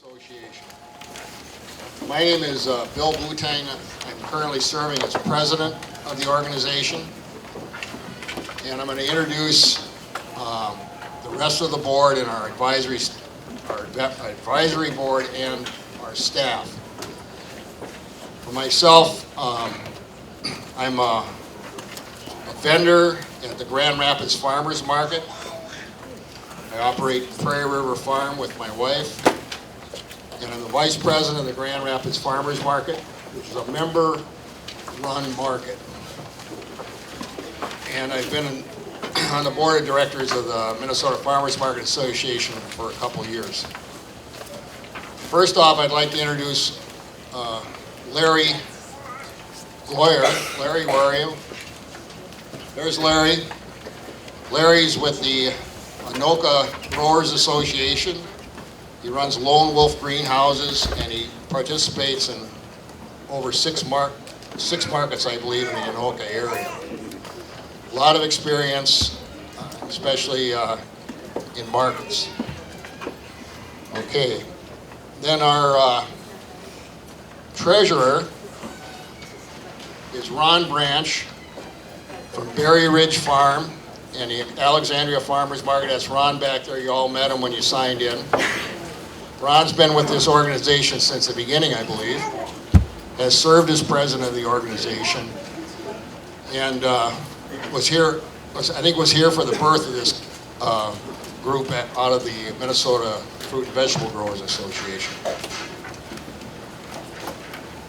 Association. My name is Bill Boutang. I'm currently serving as president of the organization, and I'm going to introduce the rest of the board and our advisory board and our staff. For myself, I'm a vendor at the Grand Rapids Farmers Market. I operate Prairie River Farm with my wife, and I'm the vice president of the Grand Rapids Farmers Market, which is a member-run market. And I've been on the board of directors of the Minnesota Farmers Market Association for a couple years. First off, I'd like to introduce Larry Gloyer. Larry, where are you? There's Larry. Larry's with the Anoka Growers Association. He runs Lone Wolf greenhouses, and he participates in over six markets, I believe, in the Anoka area. A lot of experience, especially in markets. Okay, then our treasurer is Ron Branch from Berry Ridge Farm and the Alexandria Farmers Market. That's Ron back there. You all met him when you signed in. Ron's been with this organization since the beginning, I believe. Has served as president of the organization, and was here for the birth of this group out of the Minnesota Fruit and Vegetable Growers Association.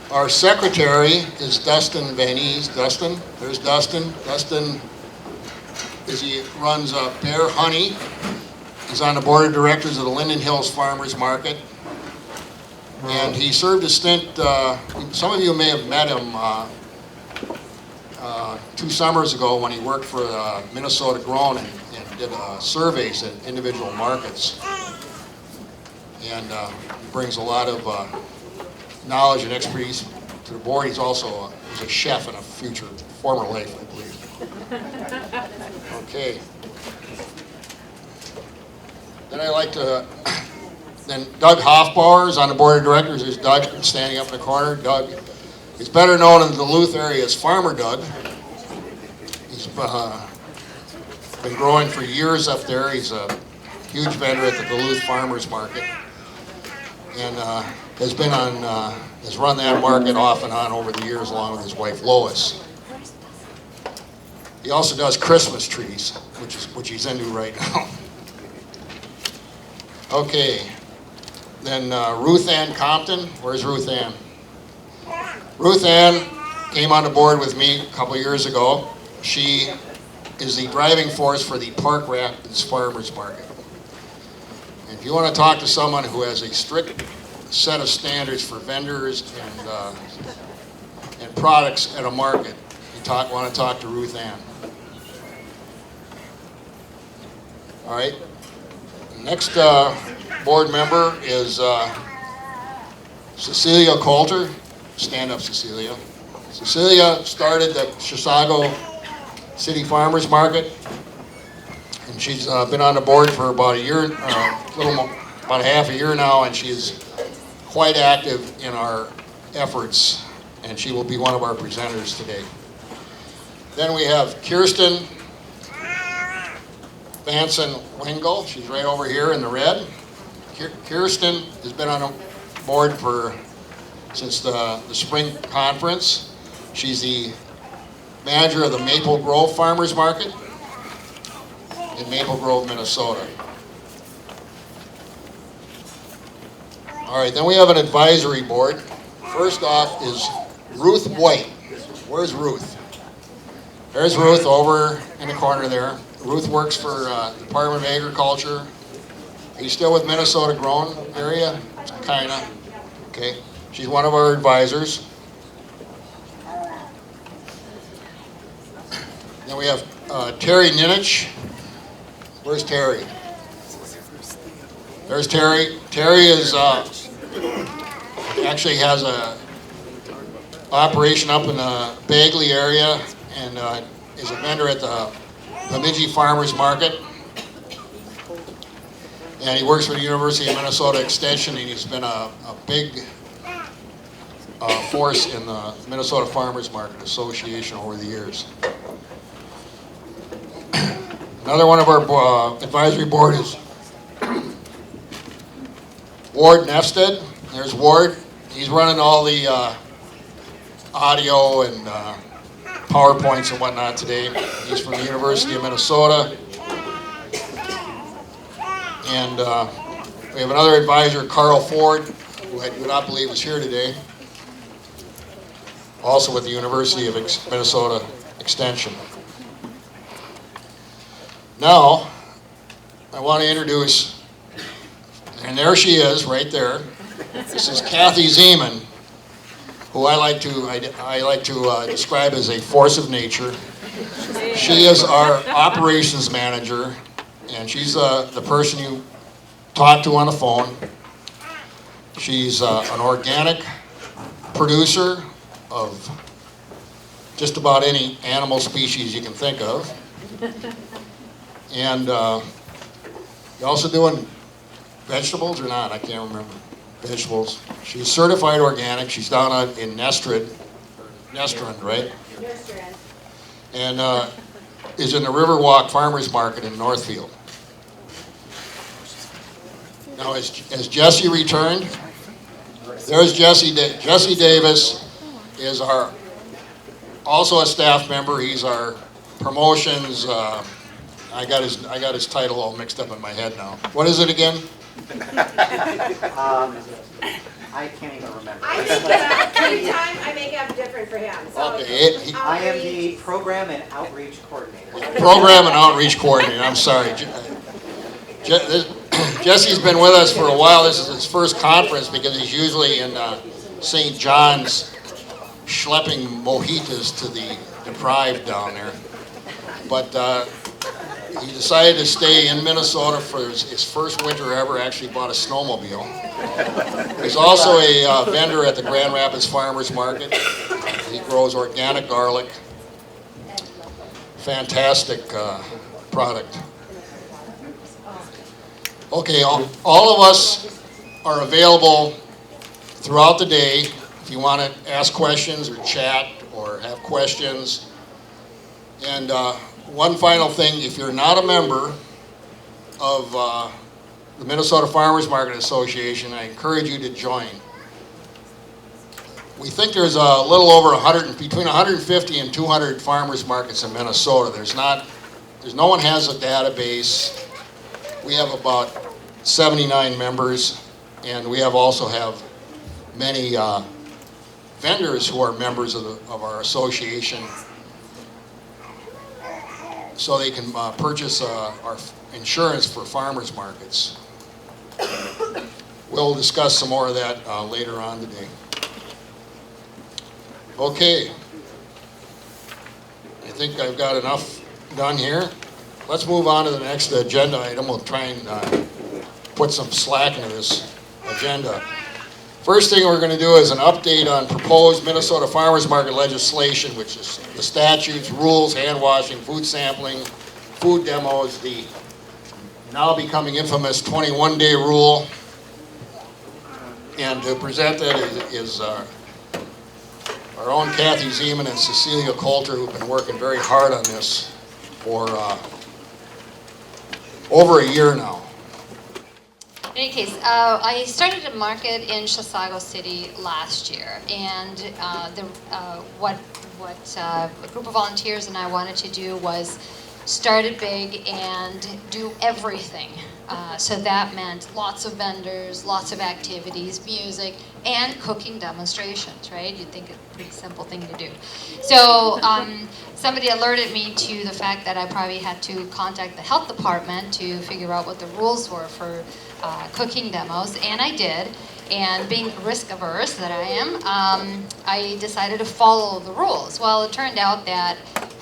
Our secretary is Dustin Vanese. Dustin, there's Dustin. Dustin he runs Bear Honey. He's on the board of directors of the Linden Hills Farmers Market. And he served a stint, some of you may have met him 2 summers ago when he worked for Minnesota Grown and did surveys at individual markets. And brings a lot of knowledge and expertise to the board. He's also a chef in a former life, I believe. Okay. Then Doug Hoffbauer is on the board of directors. There's Doug standing up in the corner. Doug is better known in the Duluth area as Farmer Doug. He's been growing for years up there. He's a huge vendor at the Duluth Farmers Market, and has run that market off and on over the years along with his wife Lois. He also does Christmas trees, which he's into right now. Okay, then Ruth Ann Compton. Where's Ruth Ann? Ruth Ann came on the board with me a couple years ago. She is the driving force for the Park Rapids Farmers Market. And if you want to talk to someone who has a strict set of standards for vendors and products at a market, you want to talk to Ruth Ann. All right. Next board member is Cecilia Coulter. Stand up, Cecilia. Cecilia started the Chisago City Farmers Market, and she's been on the board for about a year, about half a year now, and she's quite active in our efforts, and she will be one of our presenters today. Then we have Kirsten Vanson Wingle. She's right over here in the red. Kirsten has been on the board since the spring conference. She's the manager of the Maple Grove Farmers Market in Maple Grove, Minnesota. All right, then we have an advisory board. First off is Ruth White. Where's Ruth? There's Ruth over in the corner there. Ruth works for Department of Agriculture. Are you still with Minnesota Grown area? Kinda. Okay. She's one of our advisors. Then we have Terry Ninich. Where's Terry? There's Terry. Terry is actually has a operation up in the Bagley area and is a vendor at the Bemidji Farmers Market. And he works for the University of Minnesota Extension, and he's been a big force in the Minnesota Farmers Market Association over the years. Another one of our advisory board is Ward Nefsted. There's Ward. He's running all the audio and PowerPoints and whatnot today. He's from the University of Minnesota. And we have another advisor, Carl Ford, who I do not believe is here today, also with the University of Minnesota Extension. Now, I want to introduce, and there she is, right there. This is Kathy Zeman, who I like to describe as a force of nature. She is our operations manager, and she's the person you talk to on the phone. She's an organic producer of just about any animal species you can think of. And you're also doing vegetables or not? I can't remember. Vegetables. She's certified organic. She's down in Nestrand, right? Nestrand. And is in the Riverwalk Farmers Market in Northfield. Now, has Jesse returned? There's Jesse. Jesse Davis is also a staff member. He's our promotions. I got his title all mixed up in my head now. What is it again? I can't even remember. I make it every time I make it different for him. So Okay. I am the program and outreach coordinator. Program and outreach coordinator. I'm sorry. Jesse's been with us for a while. This is his first conference because he's usually in St. John's schlepping mojitos to the deprived down there. But he decided to stay in Minnesota for his first winter ever. Actually bought a snowmobile. He's also a vendor at the Grand Rapids Farmers Market. He grows organic garlic. Fantastic product. Okay, all of us are available throughout the day if you want to ask questions or chat or have questions. And one final thing, if you're not a member of the Minnesota Farmers Market Association, I encourage you to join. We think there's a little over between 150 and 200 farmers markets in Minnesota. No one has a database. We have about 79 members, and we also have many vendors who are members of our association, so they can purchase our insurance for farmers markets. We'll discuss some more of that later on today. Okay, I think I've got enough done here. Let's move on to the next agenda item. We'll try and put some slack into this agenda. First thing we're going to do is an update on proposed Minnesota Farmers Market legislation, which is the statutes, rules, hand washing, food sampling, food demos, the now becoming infamous 21-day rule. And to present that is our own Kathy Zeman and Cecilia Coulter, who've been working very hard on this for over a year now. In any case, I started a market in Chisago City last year, and what a group of volunteers and I wanted to do was start it big and do everything. So that meant lots of vendors, lots of activities, music, and cooking demonstrations, right? You'd think a pretty simple thing to do. So somebody alerted me to the fact that I probably had to contact the health department to figure out what the rules were for cooking demos, and I did. And being risk averse that I am, I decided to follow the rules. Well, it turned out that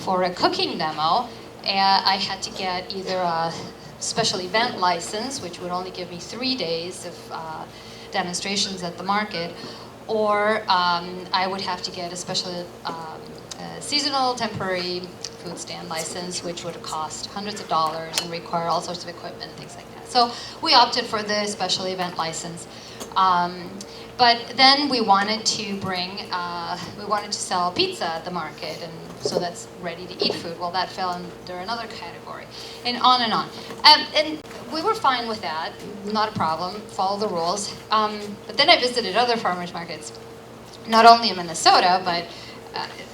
for a cooking demo, I had to get either a special event license, which would only give me 3 days of demonstrations at the market, or I would have to get a special seasonal temporary food stand license, which would cost hundreds of dollars and require all sorts of equipment, things like that. So we opted for the special event license. But then we wanted to sell pizza at the market, and so that's ready-to-eat food. Well, that fell under another category, and on and on. And we were fine with that, not a problem, follow the rules. But then I visited other farmers markets, not only in Minnesota, but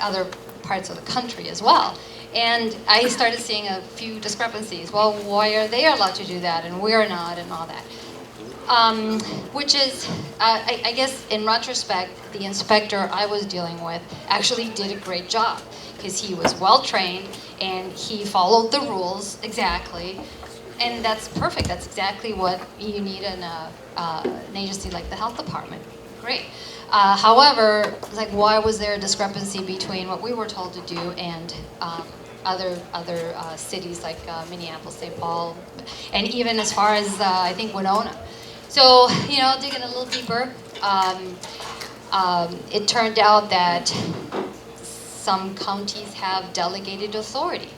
other parts of the country as well. And I started seeing a few discrepancies. Well, why are they allowed to do that and we're not, and all that? Which is, I guess, in retrospect, the inspector I was dealing with actually did a great job because he was well trained and he followed the rules exactly, and that's perfect. That's exactly what you need in an agency like the health department. Great. However, like, why was there a discrepancy between what we were told to do and other cities like Minneapolis, St. Paul, and even as far as I think Winona? So, digging a little deeper, it turned out that some counties have delegated authority.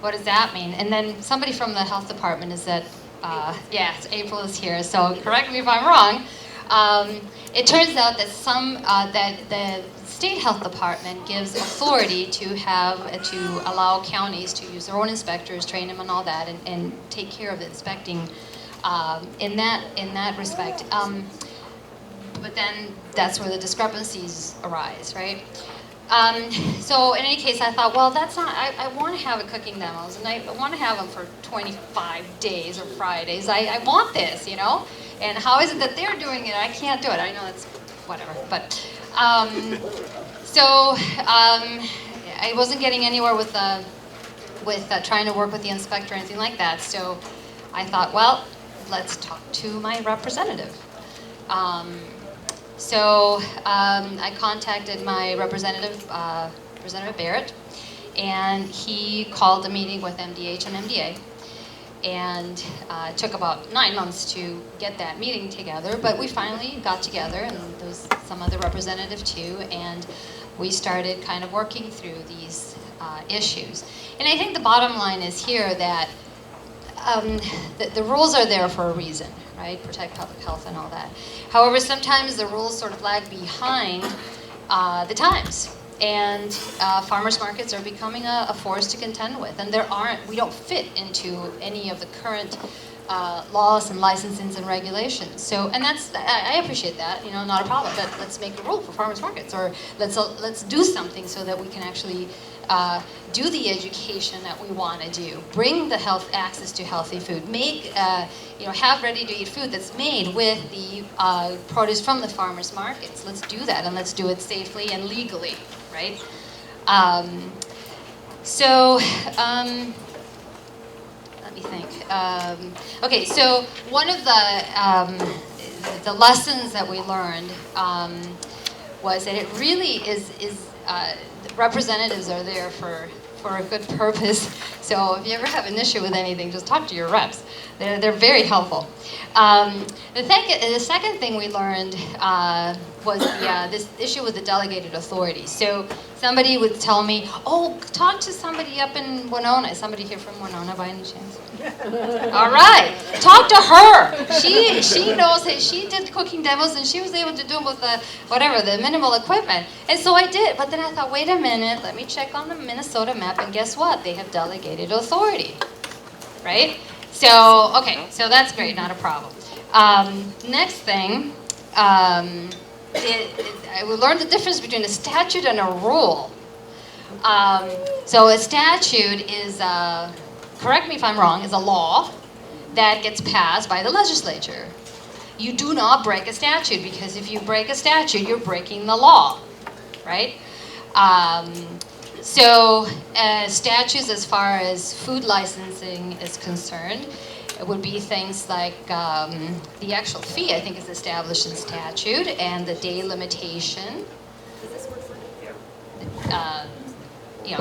What does that mean? And then somebody from the health department is that, yes, April is here, so correct me if I'm wrong. It turns out that that the state health department gives authority to allow counties to use their own inspectors, train them and all that, and take care of the inspecting in that respect. But then that's where the discrepancies arise, right? So in any case, I thought, well, that's not, I want to have a cooking demos, and I want to have them for 25 days or Fridays. I want this, And how is it that they're doing it? I can't do it. I know it's whatever, but I wasn't getting anywhere with trying to work with the inspector or anything like that. So I thought, well, let's talk to my representative. I contacted my representative, Representative Barrett, and he called a meeting with MDH and MDA. And it took about 9 months to get that meeting together, but we finally got together, and there was some other representative too, and we started kind of working through these issues. And I think the bottom line is here that the rules are there for a reason, right? Protect public health and all that. However, sometimes the rules sort of lag behind the times. And farmers markets are becoming a force to contend with, and we don't fit into any of the current laws and licensings and regulations. So, and I appreciate that, not a problem. But let's make a rule for farmers markets, or let's do something so that we can actually do the education that we want to do. Bring the access to healthy food. Make have ready-to-eat food that's made with the produce from the farmers markets. Let's do that, and let's do it safely and legally. Right? Let me think. Okay, so one of the lessons that we learned was that it really is representatives are there for a good purpose. So if you ever have an issue with anything, just talk to your reps. They're very helpful. The second thing we learned was this issue with the delegated authority. So somebody would tell me, oh, talk to somebody up in Winona. Is somebody here from Winona by any chance? All right, talk to her. She knows that she did cooking demos, and she was able to do them with the minimal equipment. And so I did, but then I thought, wait a minute, let me check on the Minnesota map, and guess what? They have delegated authority, right? So, okay, so that's great, not a problem. Next thing, I learned the difference between a statute and a rule. So a statute is, correct me if I'm wrong, is a law that gets passed by the legislature. You do not break a statute, because if you break a statute, you're breaking the law, right? Statutes, as far as food licensing is concerned, it would be things like the actual fee, I think, is established in statute, and the day limitation.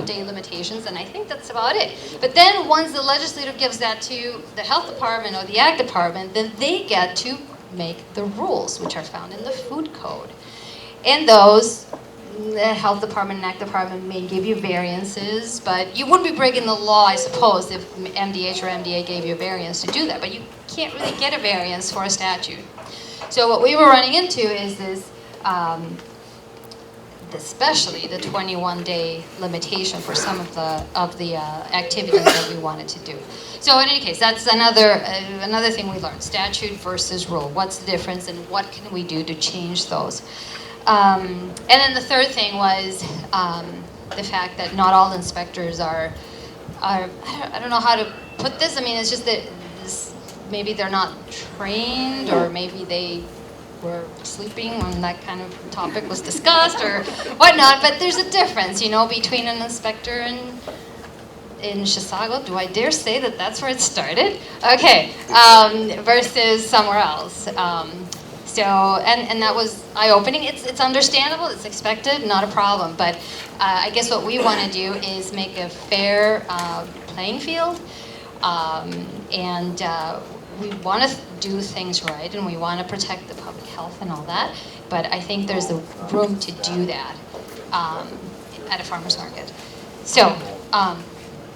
Day limitations, and I think that's about it. But then once the legislature gives that to the health department or the ag department, then they get to make the rules, which are found in the food code. And those, the health department and ag department may give you variances, but you wouldn't be breaking the law, I suppose, if MDH or MDA gave you a variance to do that. But you can't really get a variance for a statute. So what we were running into is this, especially the 21-day limitation for some of the activities that we wanted to do. So in any case, that's another thing we learned: statute versus rule. What's the difference, and what can we do to change those? And then the third thing was the fact that not all inspectors are I don't know how to put this. I mean, it's just that maybe they're not trained, or maybe they were sleeping when that kind of topic was discussed or whatnot, but there's a difference, you know, between an inspector in Chisago, do I dare say that that's where it started? Okay, versus somewhere else. So, and that was eye-opening. It's understandable, it's expected, not a problem, but I guess what we want to do is make a fair playing field, and we want to do things right, and we want to protect the public health and all that, but I think there's the room to do that at a farmer's market. So,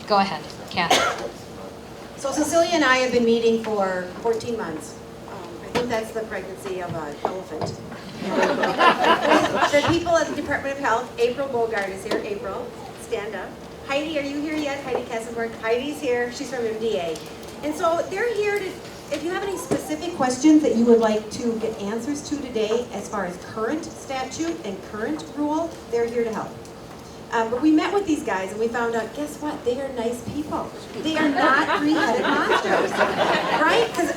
go ahead, Kathy. So Cecilia and I have been meeting for 14 months. I think that's the pregnancy of an elephant. The people at the Department of Health, April Bogart is here. April, stand up. Heidi, are you here yet? Heidi Kessenberg. Heidi's here. She's from MDA. And so they're here to, if you have any specific questions that you would like to get answers to today as far as current statute and current rule, they're here to help. But we met with these guys and we found out, guess what? They are nice people. They are not three-headed monsters, right? Because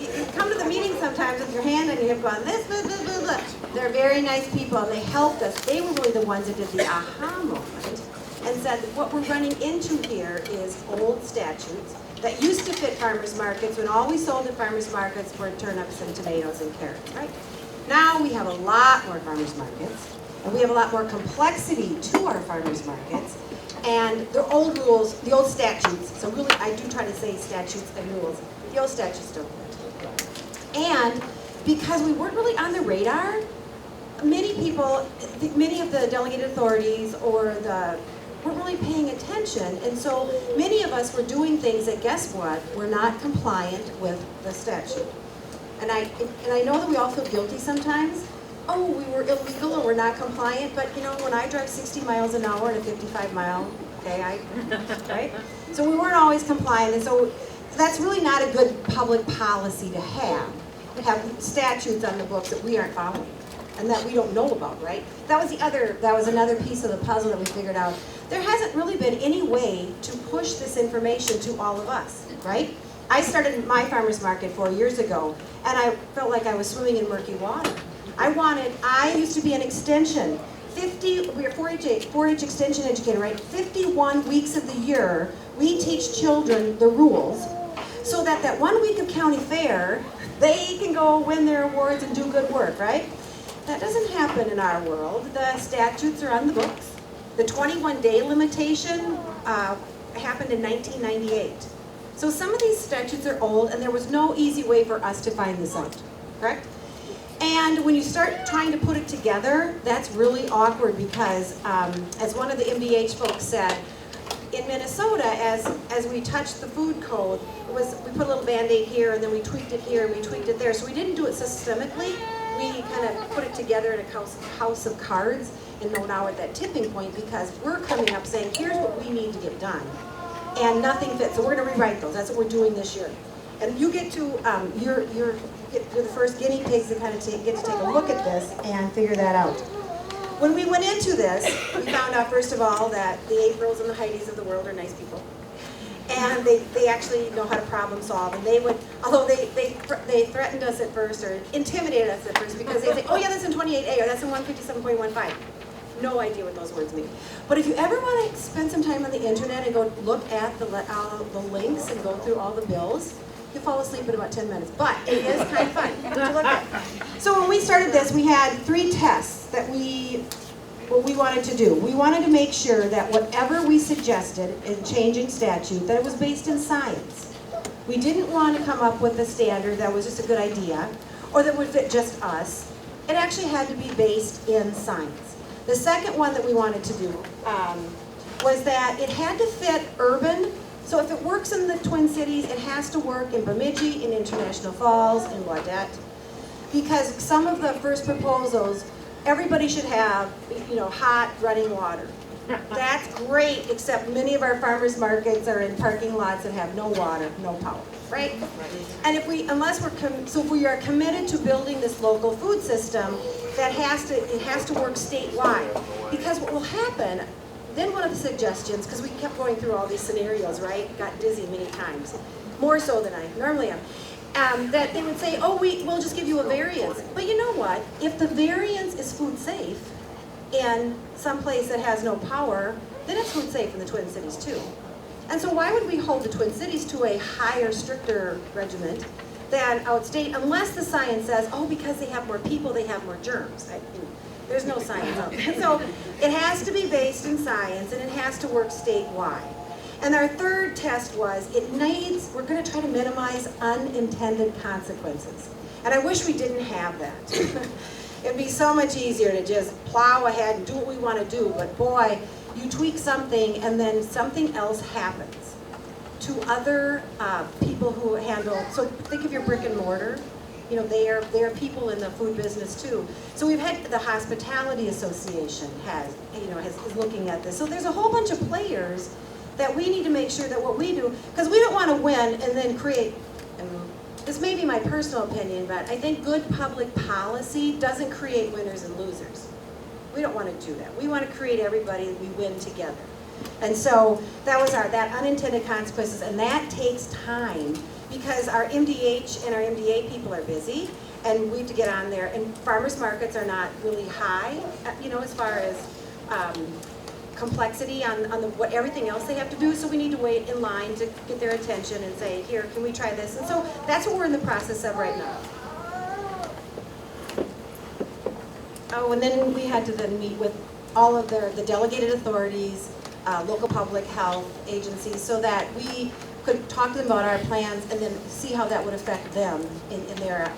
you come to the meeting sometimes with your hand on your hip going, this, blah, blah, blah, blah. They're very nice people and they helped us. They were really the ones that did the aha moment and said, what we're running into here is old statutes that used to fit farmers markets when all we sold at farmers markets were turnips and tomatoes and carrots, right? Now we have a lot more farmers markets, and we have a lot more complexity to our farmers markets, and the old rules, the old statutes, so really I do try to say statutes and rules, the old statutes don't fit. And because we weren't really on the radar, many people, many of the delegated authorities or the weren't really paying attention, and so many of us were doing things that, guess what, were not compliant with the statute. And I know that we all feel guilty sometimes. Oh, we were illegal and we're not compliant, but you know, when I drive 60 miles an hour at a 55-mile, okay, right? So we weren't always compliant, and so that's really not a good public policy to have statutes on the books that we aren't following and that we don't know about, right? That was another piece of the puzzle that we figured out. There hasn't really been any way to push this information to all of us, right? I started my farmer's market 4 years ago, and I felt like I was swimming in murky water. I used to be an extension. We are 4-H extension educator, right? 51 weeks of the year, we teach children the rules so that 1 week of county fair, they can go win their awards and do good work, right? That doesn't happen in our world. The statutes are on the books. The 21-day limitation happened in 1998. So some of these statutes are old, and there was no easy way for us to find this out, correct? And when you start trying to put it together, that's really awkward because, as one of the MDH folks said, in Minnesota, as we touched the food code, we put a little Band-Aid here, and then we tweaked it here, and we tweaked it there. So we didn't do it systemically. We kind of put it together in a house of cards, and now at that tipping point because we're coming up saying, here's what we need to get done. And nothing fits, so we're going to rewrite those. That's what we're doing this year. And you get to, you're the first guinea pigs to kind of get to take a look at this and figure that out. When we went into this, we found out, first of all, that the Aprils and the Heidis of the world are nice people. And they actually know how to problem solve. And they would, although they threatened us at first or intimidated us at first because they say, oh yeah, that's in 28A or that's in 157.15. No idea what those words mean. But if you ever want to spend some time on the internet and go look at the links and go through all the bills, you'll fall asleep in about 10 minutes. But it is kind of fun to look at. So when we started this, we had 3 tests that we wanted to do. We wanted to make sure that whatever we suggested in changing statute, that it was based in science. We didn't want to come up with a standard that was just a good idea or that would fit just us. It actually had to be based in science. The second one that we wanted to do was that it had to fit urban So if it works in the Twin Cities, it has to work in Bemidji, in International Falls, in Waudette. Because some of the first proposals, everybody should have, hot running water. That's great, except many of our farmers markets are in parking lots that have no water, no power, right? And if we are committed to building this local food system, it has to work statewide. Because what will happen, then one of the suggestions, because we kept going through all these scenarios, right? Got dizzy many times, more so than I normally am. That they would say, oh, we'll just give you a variance. But you know what? If the variance is food safe in some place that has no power, then it's food safe in the Twin Cities too. And so why would we hold the Twin Cities to a higher, stricter regiment than outstate, unless the science says, oh, because they have more people, they have more germs. There's no science out there. So it has to be based in science, and it has to work statewide. And our third test was, we're going to try to minimize unintended consequences. And I wish we didn't have that. It'd be so much easier to just plow ahead and do what we want to do, but boy, you tweak something and then something else happens to other people who handle, so think of your brick and mortar, they are people in the food business too. So we've had the Hospitality Association is looking at this. So there's a whole bunch of players that we need to make sure that what we do, because we don't want to win and then create, this may be my personal opinion, but I think good public policy doesn't create winners and losers. We don't want to do that. We want to create everybody that we win together. And so that was that unintended consequences, and that takes time because our MDH and our MDA people are busy, and we have to get on there, and farmers markets are not really high, as far as complexity on what everything else they have to do, so we need to wait in line to get their attention and say, here, can we try this? And so that's what we're in the process of right now. Oh, and then we had to then meet with all of the delegated authorities, local public health agencies, so that we could talk to them about our plans and then see how that would affect them in their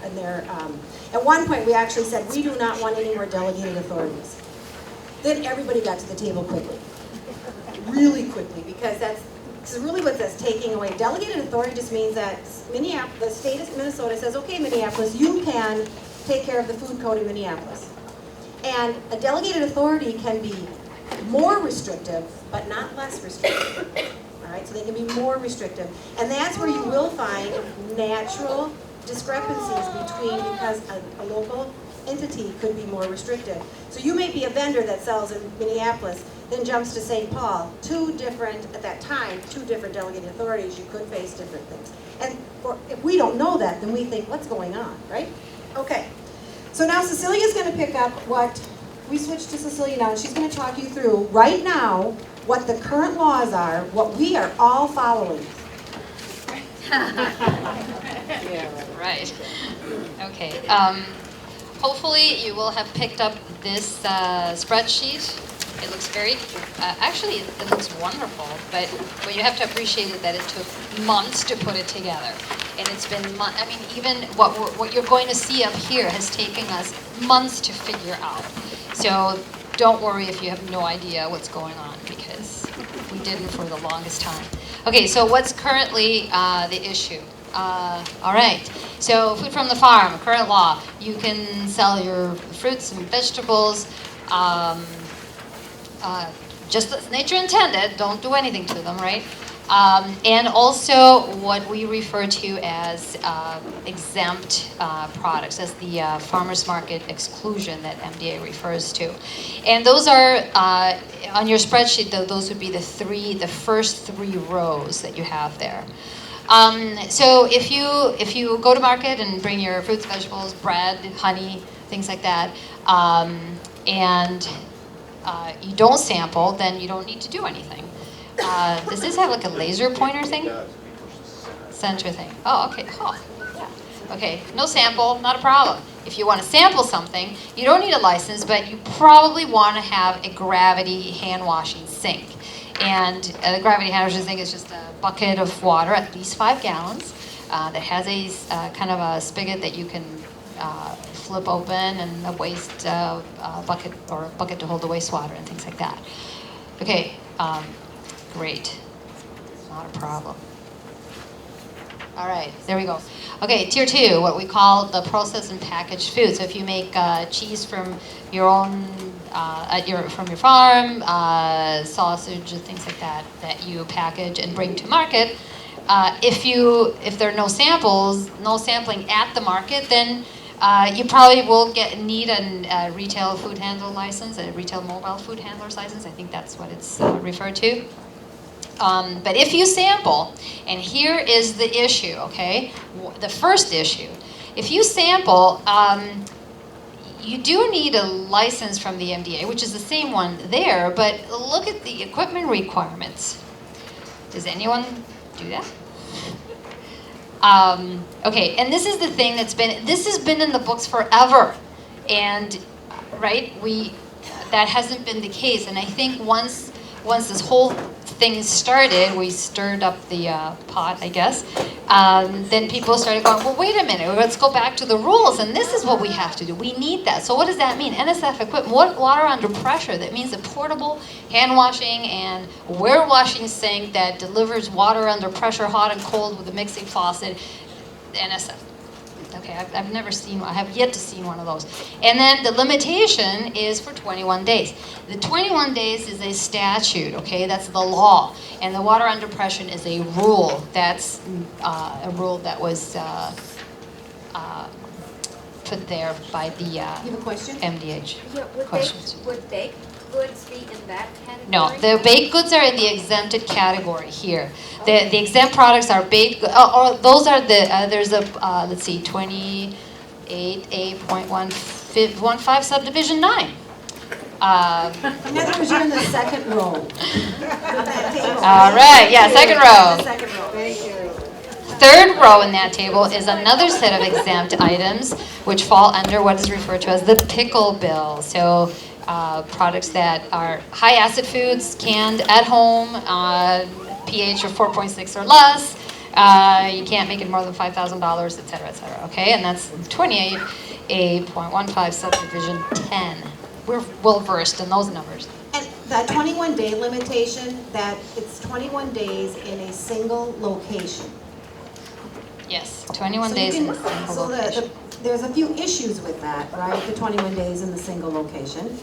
at one point we actually said we do not want any more delegated authorities. Then everybody got to the table quickly, really quickly, because that's really what that's taking away. Delegated authority just means that the state of Minnesota says, okay, Minneapolis, you can take care of the food code in Minneapolis. And a delegated authority can be more restrictive, but not less restrictive. All right, so they can be more restrictive. And that's where you will find natural discrepancies because a local entity could be more restrictive. So you may be a vendor that sells in Minneapolis, then jumps to St. Paul. Two different delegated authorities, you could face different things. And if we don't know that, then we think, what's going on, right? Okay, so now Cecilia's going to pick up we switched to Cecilia now, and she's going to talk you through, right now, what the current laws are, what we are all following. Right. Okay. Hopefully you will have picked up this spreadsheet. It looks actually it looks wonderful, but what you have to appreciate is that it took months to put it together. And it's been even what you're going to see up here has taken us months to figure out. So don't worry if you have no idea what's going on, because we didn't for the longest time. Okay, so what's currently the issue? All right, so food from the farm, current law. You can sell your fruits and vegetables just as nature intended. Don't do anything to them, right? And also what we refer to as exempt products, as the farmers market exclusion that MDA refers to. And those are, on your spreadsheet, though, those would be the first three rows that you have there. So if you go to market and bring your fruits, vegetables, bread, honey, things like that, and you don't sample, then you don't need to do anything. Does this have like a laser pointer thing? Center thing. Oh, okay. Oh, yeah. Okay, no sample, not a problem. If you want to sample something, you don't need a license, but you probably want to have a gravity hand washing sink. And the gravity hand washing sink is just a bucket of water, at least 5 gallons, that has a kind of a spigot that you can flip open, and a waste bucket, or a bucket to hold the wastewater and things like that. Okay. Great. not a problem. All right, there we go. Okay, tier 2, what we call the processed and packaged food. So if you make cheese from your own, from your farm, sausage and things like that, that you package and bring to market, if there are no samples, no sampling at the market, then you probably will need a retail food handler license, a retail mobile food handler's license. I think that's what it's referred to. But if you sample, and here is the issue, okay? The first issue. If you sample, you do need a license from the MDA, which is the same one there, but look at the equipment requirements. Does anyone do that? Okay, and this is the thing this has been in the books forever. And, right, that hasn't been the case. And I think once this whole thing started, we stirred up the pot, I guess, then people started going, well, wait a minute, let's go back to the rules, and this is what we have to do. We need that. So what does that mean? NSF equipment, water under pressure. That means a portable hand washing and ware-washing sink that delivers water under pressure, hot and cold, with a mixing faucet, NSF. Okay, I've never seen one. I have yet to see one of those. And then the limitation is for 21 days. The 21 days is a statute, okay? That's the law. And the water under pressure is a rule. That's a rule that was put there by the You have a question? MDH. Yeah, Questions? would baked goods be in that category? No, the baked goods are in the exempted category here. The exempt products are baked, or those are the, there's a, let's see, 28A.15 subdivision 9. In other words, you're in the second row of that table. All right, yeah, second row. The second row. Thank you. Third row in that table is another set of exempt items, which fall under what is referred to as the pickle bill. So products that are high acid foods, canned at home, pH of 4.6 or less. You can't make it more than $5,000, et cetera, okay? And that's 28A.15 subdivision 10. We're well versed in those numbers. And that 21-day limitation, that it's 21 days in a single location. Yes, 21 So days you in a can- single so location. there's a few issues with that, right? The 21 days in the single location.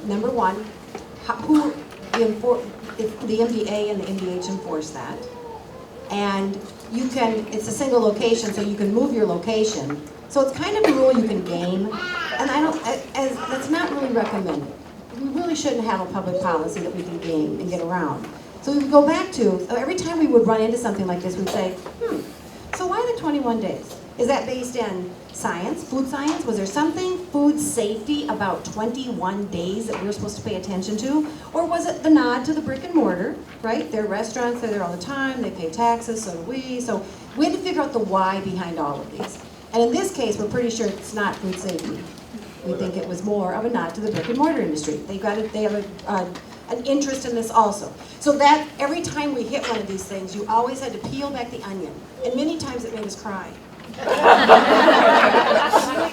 Number one, if the MDA and the MDH enforce that, and it's a single location, so you can move your location. So it's kind of a rule you can game, and that's not really recommended. We really shouldn't have a public policy that we can game and get around. So we would go back to, every time we would run into something like this, we'd say, so why the 21 days? Is that based in science, food science? Was there something food safety about 21 days that we were supposed to pay attention to? Or was it the nod to the brick and mortar, right? They're restaurants, they're there all the time, they pay taxes, so do we. So we had to figure out the why behind all of these. And in this case, we're pretty sure it's not food safety. We think it was more of a nod to the brick and mortar industry. They have an interest in this also. So that every time we hit one of these things, you always had to peel back the onion. And many times it made us cry. Can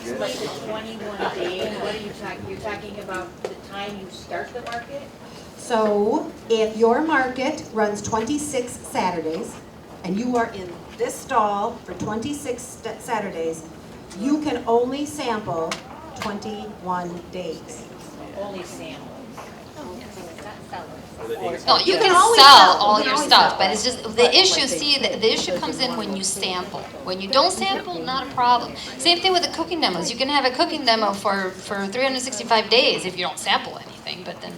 you explain the 21 days? What are you talking? You're talking about the time you start the market? So if your market runs 26 Saturdays, and you are in this stall for 26 Saturdays, you can only sample 21 days. Only samples. No, you can always sell sell. all You can your always stuff, sell. but it's just the issue. See, the issue comes in when you sample. When you don't sample, not a problem. Same thing with the cooking demos. You can have a cooking demo for 365 days if you don't sample anything. But then,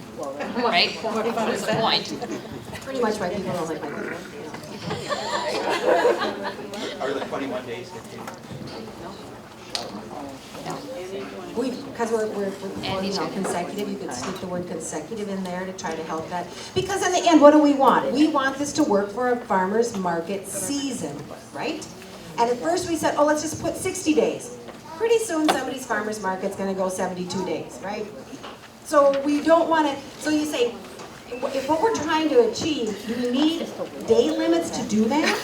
right? What's the point? Pretty much why people don't like my cooking. Are the 21 days continued? Because we're consecutive, you could stick the word consecutive in there to try to help that. Because in the end, what do we want? We want this to work for a farmer's market season, right? And at first we said, oh, let's just put 60 days. Pretty soon somebody's farmer's market's gonna go 72 days, right? So we don't want to, so you say, if what we're trying to achieve, do we need day limits to do that?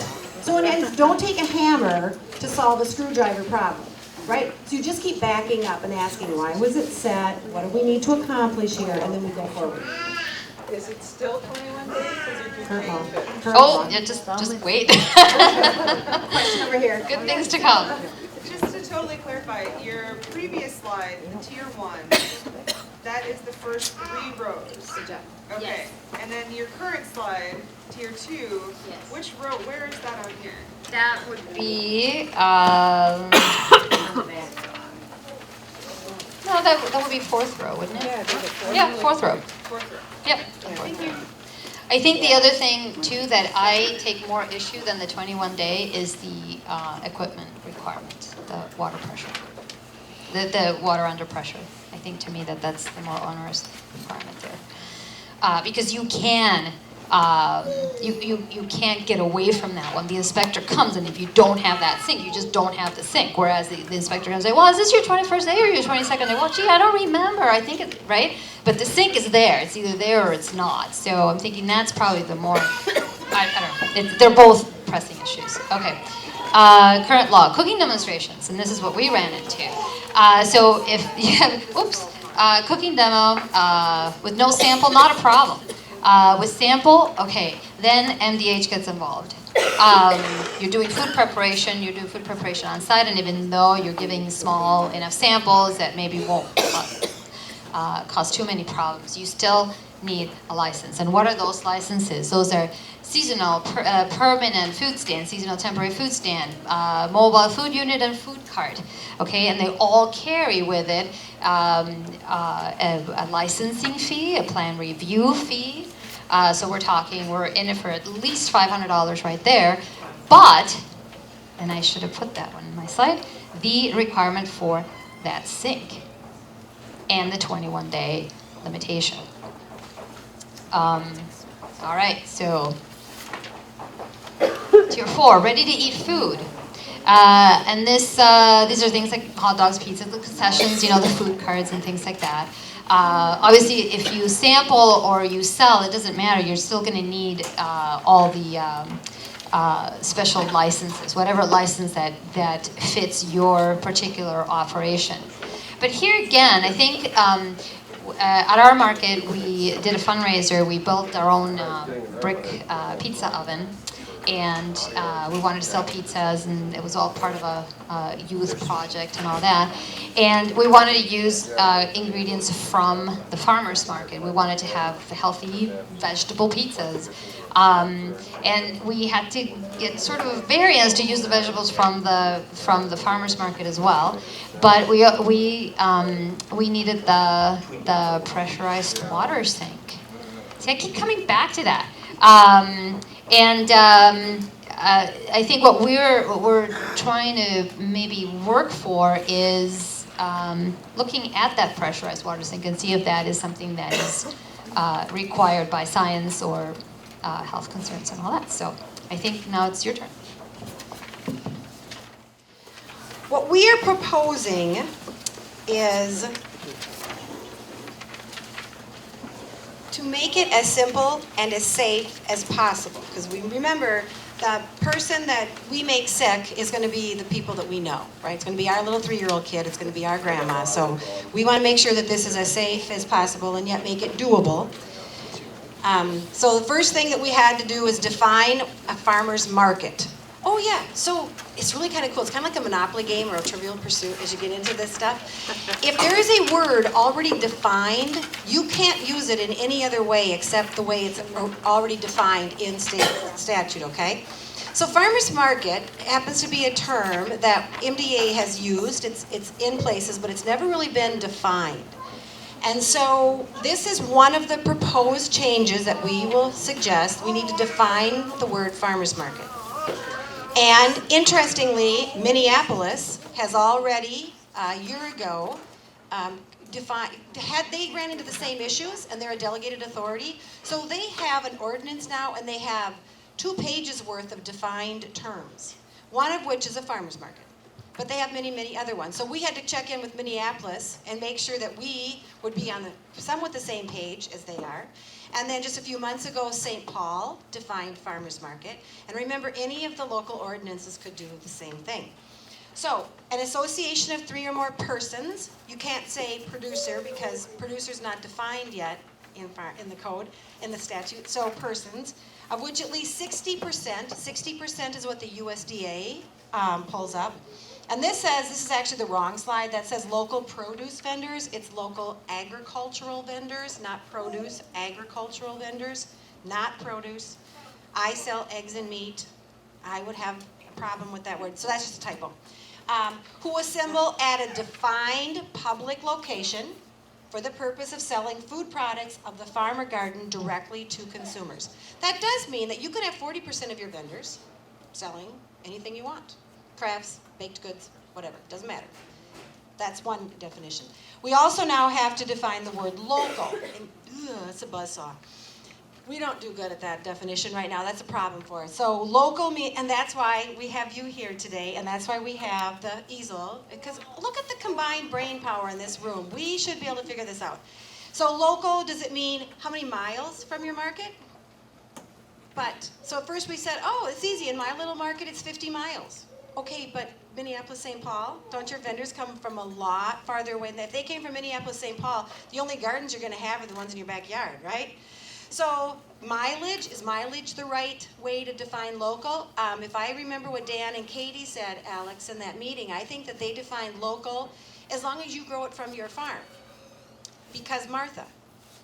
So in essence, don't take a hammer to solve a screwdriver problem. Right? So you just keep backing up and asking, why was it set? What do we need to accomplish here? And then we go forward. Is it still 21 days, or did you change it? Oh, yeah, just wait. Question over here. Good things to come. Just to totally clarify, your previous slide, the tier 1, that is the first 3 rows. Okay, and then your current slide, tier 2, Yes. which row, where is that on here? That would be, no, that would be 4th row, wouldn't it? Yeah, 4th row. Fourth row. Yep. Thank you. I think the other thing too that I take more issue than the 21 day is the equipment requirement, the water pressure, the water under pressure. I think to me that's the more onerous requirement there, because you can. You can't get away from that when the inspector comes, and if you don't have that sink, you just don't have the sink. Whereas the inspector can say, well, is this your 21st day or your 22nd day? Well, gee, I don't remember. I think it, right? But the sink is there. It's either there or it's not. So I'm thinking that's probably the more, I don't know. They're both pressing issues. Okay. Current law, cooking demonstrations, and this is what we ran into. So if you have, cooking demo with no sample, not a problem. With sample, okay, then MDH gets involved. You're doing food preparation, on site, and even though you're giving small enough samples that maybe won't cause too many problems, you still need a license. And what are those licenses? Those are seasonal, permanent food stand, seasonal temporary food stand, mobile food unit, and food cart. Okay, and they all carry with it a licensing fee, a plan review fee. So we're in it for at least $500 right there. But, and I should have put that one in my slide, the requirement for that sink and the 21-day limitation. All right, so tier 4, ready to eat food. And these are things like hot dogs, pizza, the concessions, the food carts and things like that. Obviously, if you sample or you sell, it doesn't matter. You're still going to need all the special licenses, whatever license that fits your particular operation. But here again, I think at our market, we did a fundraiser. We built our own brick pizza oven. And we wanted to sell pizzas, and it was all part of a youth project and all that. And we wanted to use ingredients from the farmer's market. We wanted to have the healthy vegetable pizzas. And we had to get sort of a variance to use the vegetables from the farmer's market as well. But we needed the pressurized water sink. See, I keep coming back to that. I think what we're trying to maybe work for is looking at that pressurized water sink and see if that is something that is required by science or health concerns and all that. So I think now it's your turn. What we are proposing is to make it as simple and as safe as possible. Because we remember, the person that we make sick is going to be the people that we know, right? It's going to be our little 3-year-old kid. It's going to be our grandma. So we want to make sure that this is as safe as possible and yet make it doable. So the first thing that we had to do is define a farmer's market. Oh yeah, so it's really kind of cool. It's kind of like a Monopoly game or a Trivial Pursuit as you get into this stuff. If there is a word already defined, you can't use it in any other way except the way it's already defined in statute, okay? So farmer's market happens to be a term that MDA has used. It's in places, but it's never really been defined. And so this is one of the proposed changes that we will suggest. We need to define the word farmer's market. And interestingly, Minneapolis has already, a year ago, they ran into the same issues, and they're a delegated authority. So they have an ordinance now, and they have 2 pages worth of defined terms, one of which is a farmer's market. But they have many, many other ones. So we had to check in with Minneapolis and make sure that we would be on somewhat the same page as they are. And then just a few months ago, St. Paul defined farmer's market. And remember, any of the local ordinances could do the same thing. So, an association of 3 or more persons, you can't say producer because producer's not defined yet in the code, in the statute, so persons, of which at least 60% is what the USDA pulls up. And this is actually the wrong slide, that says local produce vendors. It's local agricultural vendors, not produce, agricultural vendors, not produce. I sell eggs and meat. I would have a problem with that word, so that's just a typo. Who assemble at a defined public location for the purpose of selling food products of the farm or garden directly to consumers. That does mean that you could have 40% of your vendors selling anything you want. Crafts, baked goods, whatever, doesn't matter. That's one definition. We also now have to define the word local. And, it's a buzzsaw. We don't do good at that definition right now. That's a problem for us. So local, and that's why we have you here today, and that's why we have the easel, because look at the combined brain power in this room. We should be able to figure this out. So local, does it mean how many miles from your market? So at first we said, oh, it's easy. In my little market, it's 50 miles. Okay, but Minneapolis, St. Paul, don't your vendors come from a lot farther away? If they came from Minneapolis, St. Paul, the only gardens you're going to have are the ones in your backyard, right? So mileage, is mileage the right way to define local? If I remember what Dan and Katie said, Alex, in that meeting, I think that they defined local as long as you grow it from your farm. Because Martha,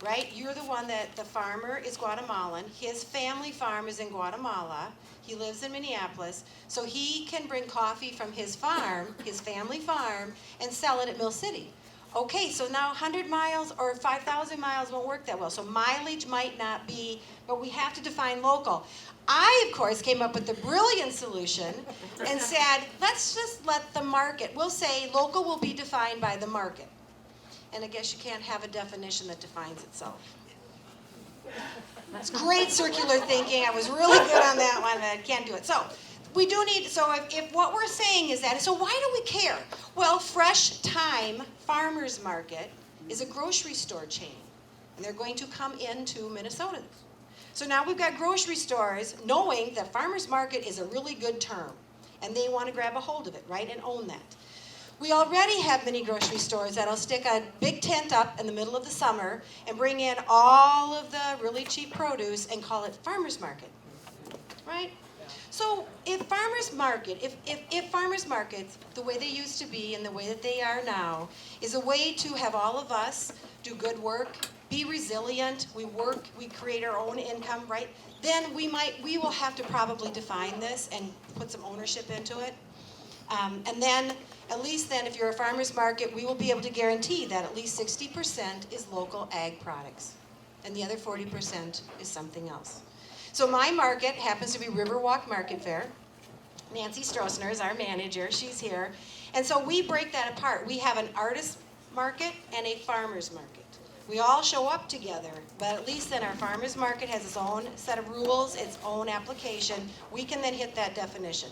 right, you're the one that the farmer is Guatemalan. His family farm is in Guatemala. He lives in Minneapolis. So he can bring coffee from his farm, his family farm, and sell it at Mill City. Okay, so now 100 miles or 5,000 miles won't work that well. So mileage might not be, but we have to define local. I, of course, came up with the brilliant solution and said, let's just let the market, we'll say local will be defined by the market. And I guess you can't have a definition that defines itself. That's great circular thinking. I was really good on that one, but I can't do it. So we do need, so if what we're saying is that, so why do we care? Well, Fresh Time Farmers Market is a grocery store chain, and they're going to come into Minnesota. So now we've got grocery stores knowing that farmers market is a really good term, and they want to grab a hold of it, right, and own that. We already have many grocery stores that'll stick a big tent up in the middle of the summer and bring in all of the really cheap produce and call it farmers market, right? So if farmers market, if farmers markets, the way they used to be and the way that they are now, is a way to have all of us do good work, be resilient, we work, we create our own income, right? Then we will have to probably define this and put some ownership into it. And then, at least then, if you're a farmer's market, we will be able to guarantee that at least 60% is local ag products. And the other 40% is something else. So my market happens to be Riverwalk Market Fair. Nancy Stroessner is our manager, she's here. And so we break that apart. We have an artist market and a farmer's market. We all show up together, but at least then our farmer's market has its own set of rules, its own application. We can then hit that definition.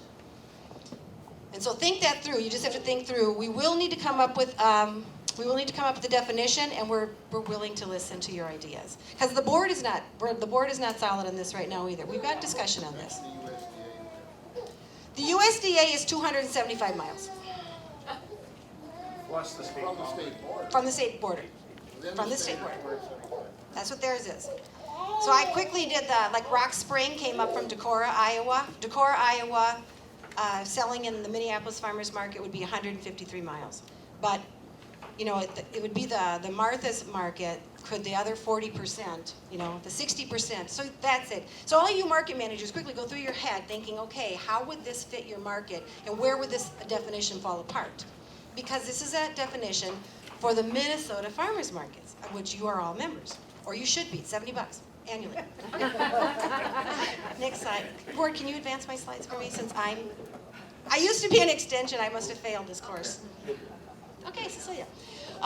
And so think that through. You just have to think through. We will need to come up with the definition, and we're willing to listen to your ideas. Because the board is not solid on this right now either. We've got discussion on this. The USDA is 275 miles. Plus the state From the state board. From the state border. From the state border. That's what theirs is. So I quickly did like Rock Spring came up from Decorah, Iowa. Decorah, Iowa, selling in the Minneapolis Farmers Market would be 153 miles. But, you know, it would be the Martha's Market, could the other 40%, you know, the 60%. So that's it. So all you market managers quickly go through your head thinking, okay, how would this fit your market? And where would this definition fall apart? Because this is a definition for the Minnesota farmers markets, of which you are all members, or you should be, $70 annually. Next slide. Board, can you advance my slides for me since I used to be an extension, I must have failed this course. Okay, Cecilia.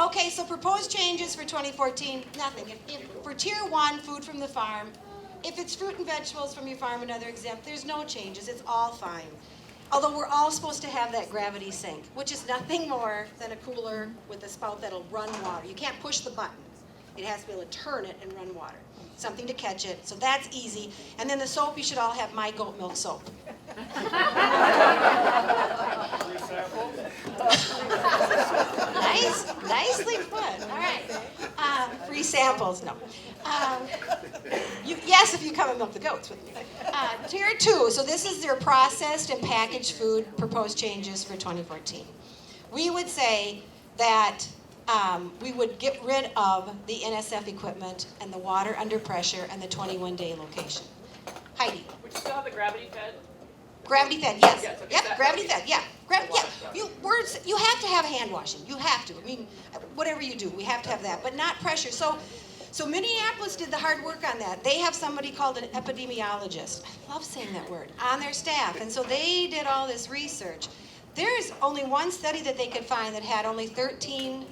Okay, so proposed changes for 2014, nothing. For Tier 1, food from the farm, if it's fruit and vegetables from your farm and other exempt, there's no changes, it's all fine. Although we're all supposed to have that gravity sink, which is nothing more than a cooler with a spout that'll run water. You can't push the button. It has to be able to turn it and run water. Something to catch it, so that's easy. And then the soap, you should all have my goat milk soap. Nice, nicely put. All right. Free samples, no. Yes, if you come and milk the goats with me. Tier 2, so this is their processed and packaged food proposed changes for 2014. We would say that we would get rid of the NSF equipment and the water under pressure and the 21-day location. Heidi? Would you still have the gravity fed? Gravity fed, yes. Yes, okay, Yep, that- gravity okay. fed, yeah. You have to have hand washing. You have to. I mean, whatever you do, we have to have that, but not pressure. So Minneapolis did the hard work on that. They have somebody called an epidemiologist. I love saying that word, on their staff. And so they did all this research. There's only one study that they could find that had only 13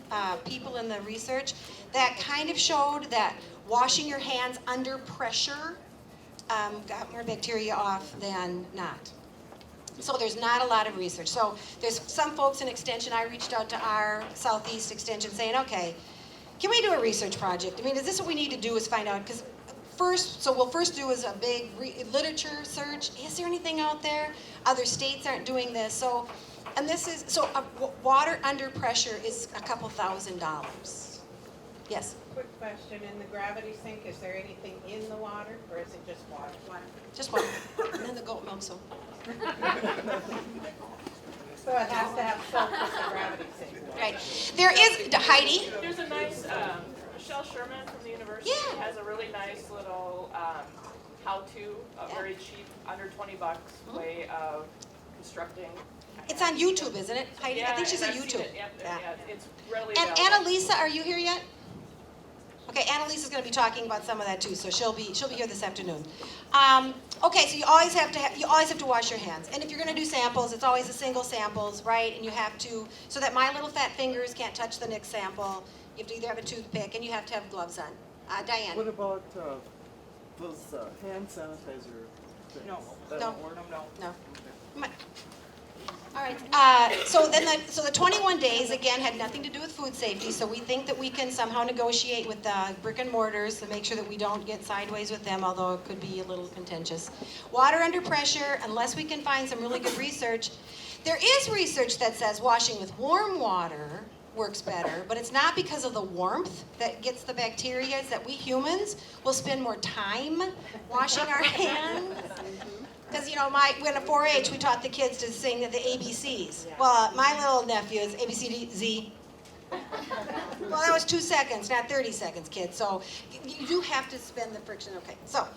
people in the research that kind of showed that washing your hands under pressure got more bacteria off than not. So there's not a lot of research. So there's some folks in Extension, I reached out to our Southeast Extension saying, okay, can we do a research project? I mean, is this what we need to do is find out, because we'll first do is a big literature search. Is there anything out there? Other states aren't doing this. So water under pressure is a couple $1,000s. Yes? Quick question, in the gravity sink, is there anything in the water, or is it just water? Just water. And then the goat milk soap. So it has to have soap as the gravity sink. Right. There is, Heidi? There's a nice, Michelle Sherman from the university Yeah. has a really nice little how-to, a very cheap, under $20 way of constructing. It's on YouTube, isn't it, Heidi? I Yeah, think she's on and I've seen YouTube. it, yep, Yeah. yeah, it's readily And available. Annalisa, are you here yet? Okay, Annalisa's going to be talking about some of that too, so she'll be here this afternoon. Okay, so you always have to wash your hands, and if you're going to do samples, it's always a single samples, right? And you have to, so that my little fat fingers can't touch the next sample. You have to either have a toothpick, and you have to have gloves on. Diane. What about those hand sanitizer things? No. That No. won't work? No. All right. So the 21 days again had nothing to do with food safety. So we think that we can somehow negotiate with the brick and mortars to make sure that we don't get sideways with them, although it could be a little contentious. Water under pressure, unless we can find some really good research. There is research that says washing with warm water works better, but it's not because of the warmth that gets the bacteria. It's that we humans will spend more time washing our hands. Because, when at 4-H, we taught the kids to sing the ABCs. Well, my little nephew is ABCD. Well, that was 2 seconds, not 30 seconds, kids. So you do have to spend the friction. Okay, so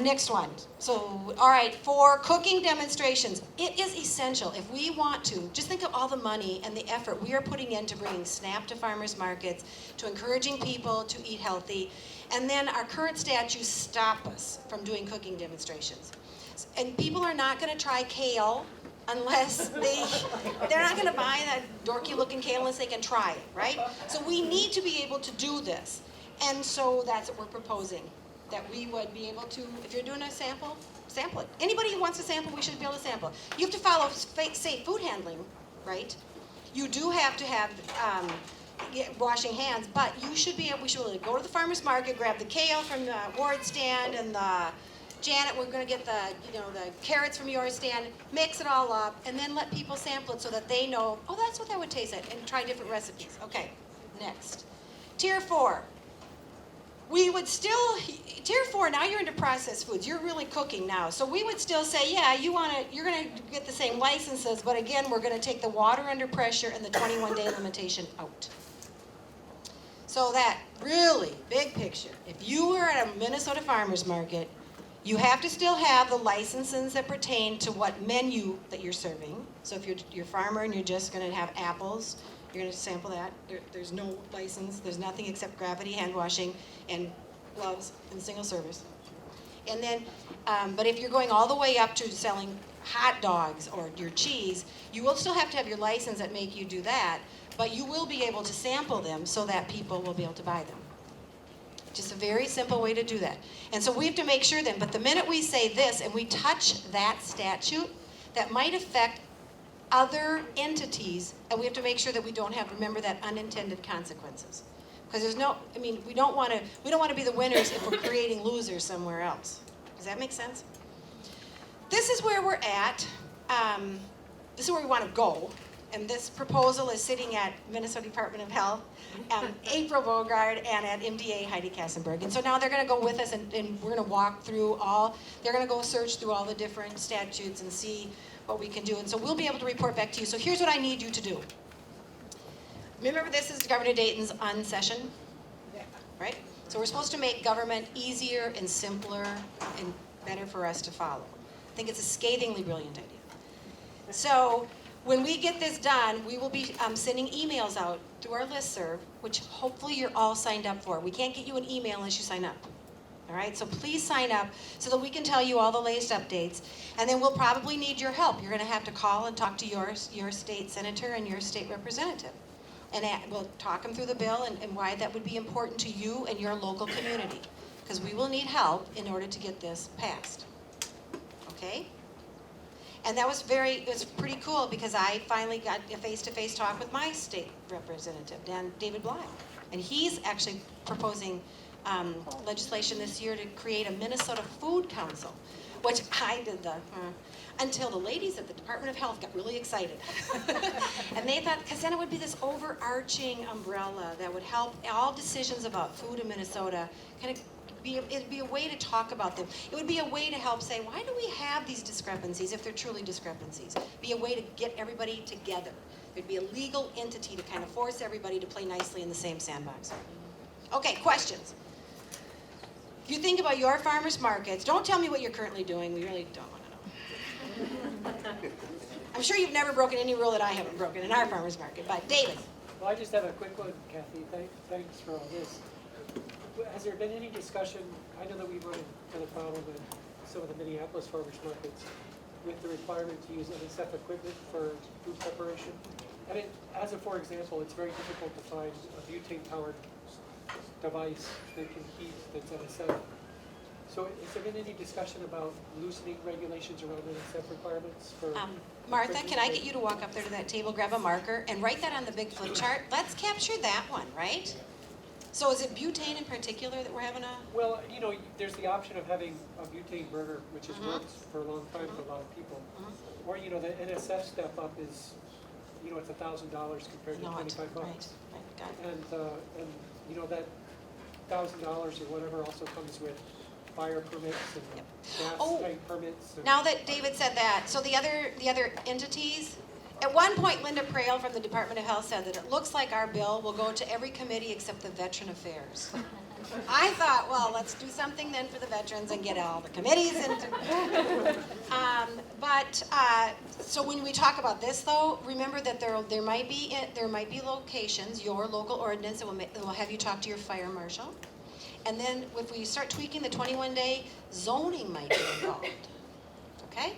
next one. So, all right, for cooking demonstrations, it is essential if we want to, just think of all the money and the effort we are putting into bringing SNAP to farmers markets, to encouraging people to eat healthy, and then our current statutes stop us from doing cooking demonstrations. And people are not going to try kale unless they're not going to buy that dorky looking kale unless they can try it, right? So we need to be able to do this. And so that's what we're proposing, that we would be able to, if you're doing a sample, sample it. Anybody who wants to sample, we should be able to sample. You have to follow safe food handling, right? You do have to have washing hands, but we should be able to go to the farmer's market, grab the kale from the Ward stand and the Janet, we're going to get the carrots from your stand, mix it all up, and then let people sample it so that they know, oh, that's what that would taste like, and try different recipes. Okay, next. Tier 4. Tier 4, now you're into processed foods. You're really cooking now. So we would still say, yeah, you're going to get the same licenses, but again, we're going to take the water under pressure and the 21-day limitation out. So that really big picture, if you were at a Minnesota farmer's market, you have to still have the licenses that pertain to what menu that you're serving. So if you're a farmer and you're just going to have apples, you're going to sample that. There's no license. There's nothing except gravity, hand washing, and gloves and single service. And then, but if you're going all the way up to selling hot dogs or your cheese, you will still have to have your license that make you do that, but you will be able to sample them so that people will be able to buy them. Just a very simple way to do that. And so we have to make sure then, but the minute we say this and we touch that statute, that might affect other entities, and we have to make sure that we don't remember that unintended consequences. Because we don't want to be the winners if we're creating losers somewhere else. Does that make sense? This is where we're at. This is where we want to go. and this proposal is sitting at Minnesota Department of Health, April Bogard, and at MDA Heidi Kassenberg. And so now they're going to go with us, and we're going to walk through they're going to go search through all the different statutes and see what we can do. And so we'll be able to report back to you. So here's what I need you to do. Remember, this is Governor Dayton's on session, right? So we're supposed to make government easier and simpler and better for us to follow. I think it's a scathingly brilliant idea. So when we get this done, we will be sending emails out through our listserv, which hopefully you're all signed up for. We can't get you an email unless you sign up. All right, so please sign up so that we can tell you all the latest updates. And then we'll probably need your help. You're going to have to call and talk to your state senator and your state representative. And we'll talk them through the bill and why that would be important to you and your local community. Because we will need help in order to get this passed. Okay? And that was pretty cool because I finally got a face-to-face talk with my state representative, David Bly. And he's actually proposing legislation this year to create a Minnesota Food Council, which I did until the ladies at the Department of Health got really excited. And they thought, because then it would be this overarching umbrella that would help all decisions about food in Minnesota kind of it'd be a way to talk about them. It would be a way to help say, why do we have these discrepancies if they're truly discrepancies? Be a way to get everybody together. There'd be a legal entity to kind of force everybody to play nicely in the same sandbox. Okay, questions? If you think about your farmers markets, don't tell me what you're currently doing. We really don't want to know. I'm sure you've never broken any rule that I haven't broken in our farmers market, but David. Well, I just have a quick one, Kathy. Thanks for all this. Has there been any discussion, I know that we run into the problem in some of the Minneapolis farmers markets with the requirement to use NSF equipment for food preparation. And as for example, it's very difficult to find a butane-powered device that can heat that's NSF. So has there been any discussion about loosening regulations around NSF requirements for... Martha, can I get you to walk up there to that table, grab a marker, and write that on the big flip chart? Let's capture that one, right? So is it butane in particular that we're having a... Well, there's the option of having a butane burner, which has worked for a long time for a lot of people. Or, the NSF step up is, it's $1,000 compared to $25. Right, got it. And that $1,000 or whatever also comes with fire permits and gas tank permits. Now that David said that, so the other entities, at one point Linda Prale from the Department of Health said that it looks like our bill will go to every committee except the Veteran Affairs. I thought, well, let's do something then for the veterans and get all the committees into. So when we talk about this, though, remember that there might be locations, your local ordinance, that will have you talk to your fire marshal, and then if we start tweaking the 21-day, zoning might be involved. Okay?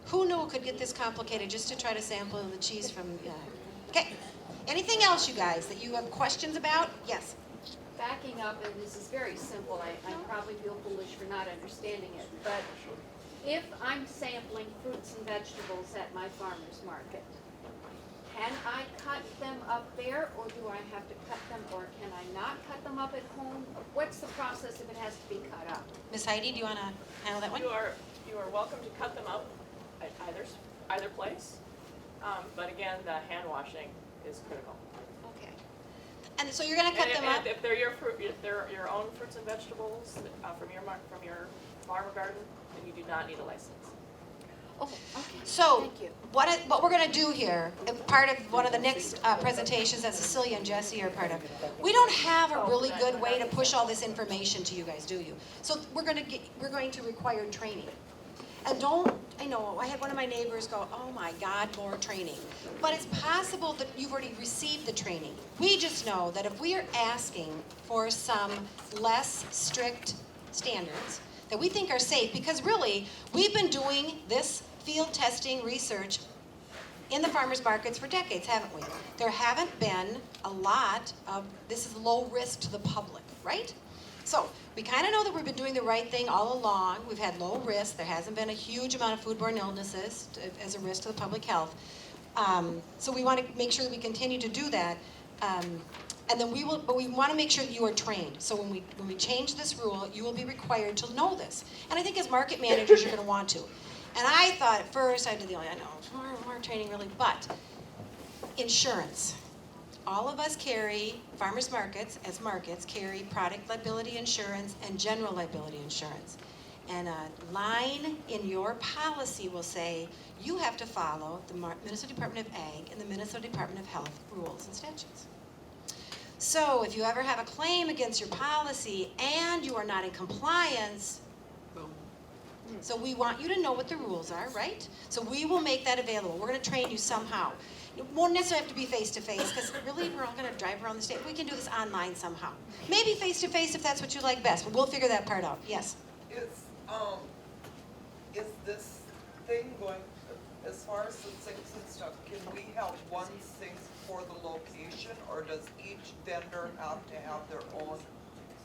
Who knew it could get this complicated just to try to sample the cheese from? Okay. Anything else, you guys, that you have questions about? Yes. Backing up, and this is very simple, I probably feel foolish for not understanding it, but if I'm sampling fruits and vegetables at my farmer's market, can I cut them up there, or do I have to cut them, or can I not cut them up at home? What's the process if it has to be cut up? Ms. Heidi, do you want to handle that one? You are welcome to cut them up at either place, but again, the hand washing is critical. Okay. And so you're going to cut them up? If they're your own fruits and vegetables from your farm or garden, then you do not need a license. Oh, okay. So what we're going to do here, part of one of the next presentations that Cecilia and Jesse are part of, we don't have a really good way to push all this information to you guys, do you? So we're going to require training. And I know, I had one of my neighbors go, oh my God, more training. But it's possible that you've already received the training. We just know that if we are asking for some less strict standards that we think are safe, because really, we've been doing this field testing research in the farmers markets for decades, haven't we? There haven't been a lot of, this is low risk to the public, right? So we kind of know that we've been doing the right thing all along. We've had low risk. There hasn't been a huge amount of foodborne illnesses as a risk to the public health. So we want to make sure that we continue to do that. And then but we want to make sure that you are trained. So when we change this rule, you will be required to know this. And I think as market managers, you're going to want to. And I thought at first, I know, more training really, but Insurance. All of us carry, farmers markets, as markets, carry product liability insurance and general liability insurance. And a line in your policy will say, you have to follow the Minnesota Department of Ag and the Minnesota Department of Health rules and statutes. So if you ever have a claim against your policy and you are not in compliance, boom. So we want you to know what the rules are, right? So we will make that available. We're going to train you somehow. It won't necessarily have to be face-to-face, because really we're all going to drive around the state. We can do this online somehow. Maybe face-to-face if that's what you like best, but we'll figure that part out. Yes? Is this thing going, as far as the sinks and stuff, can we have one sink for the location, or does each vendor have to have their own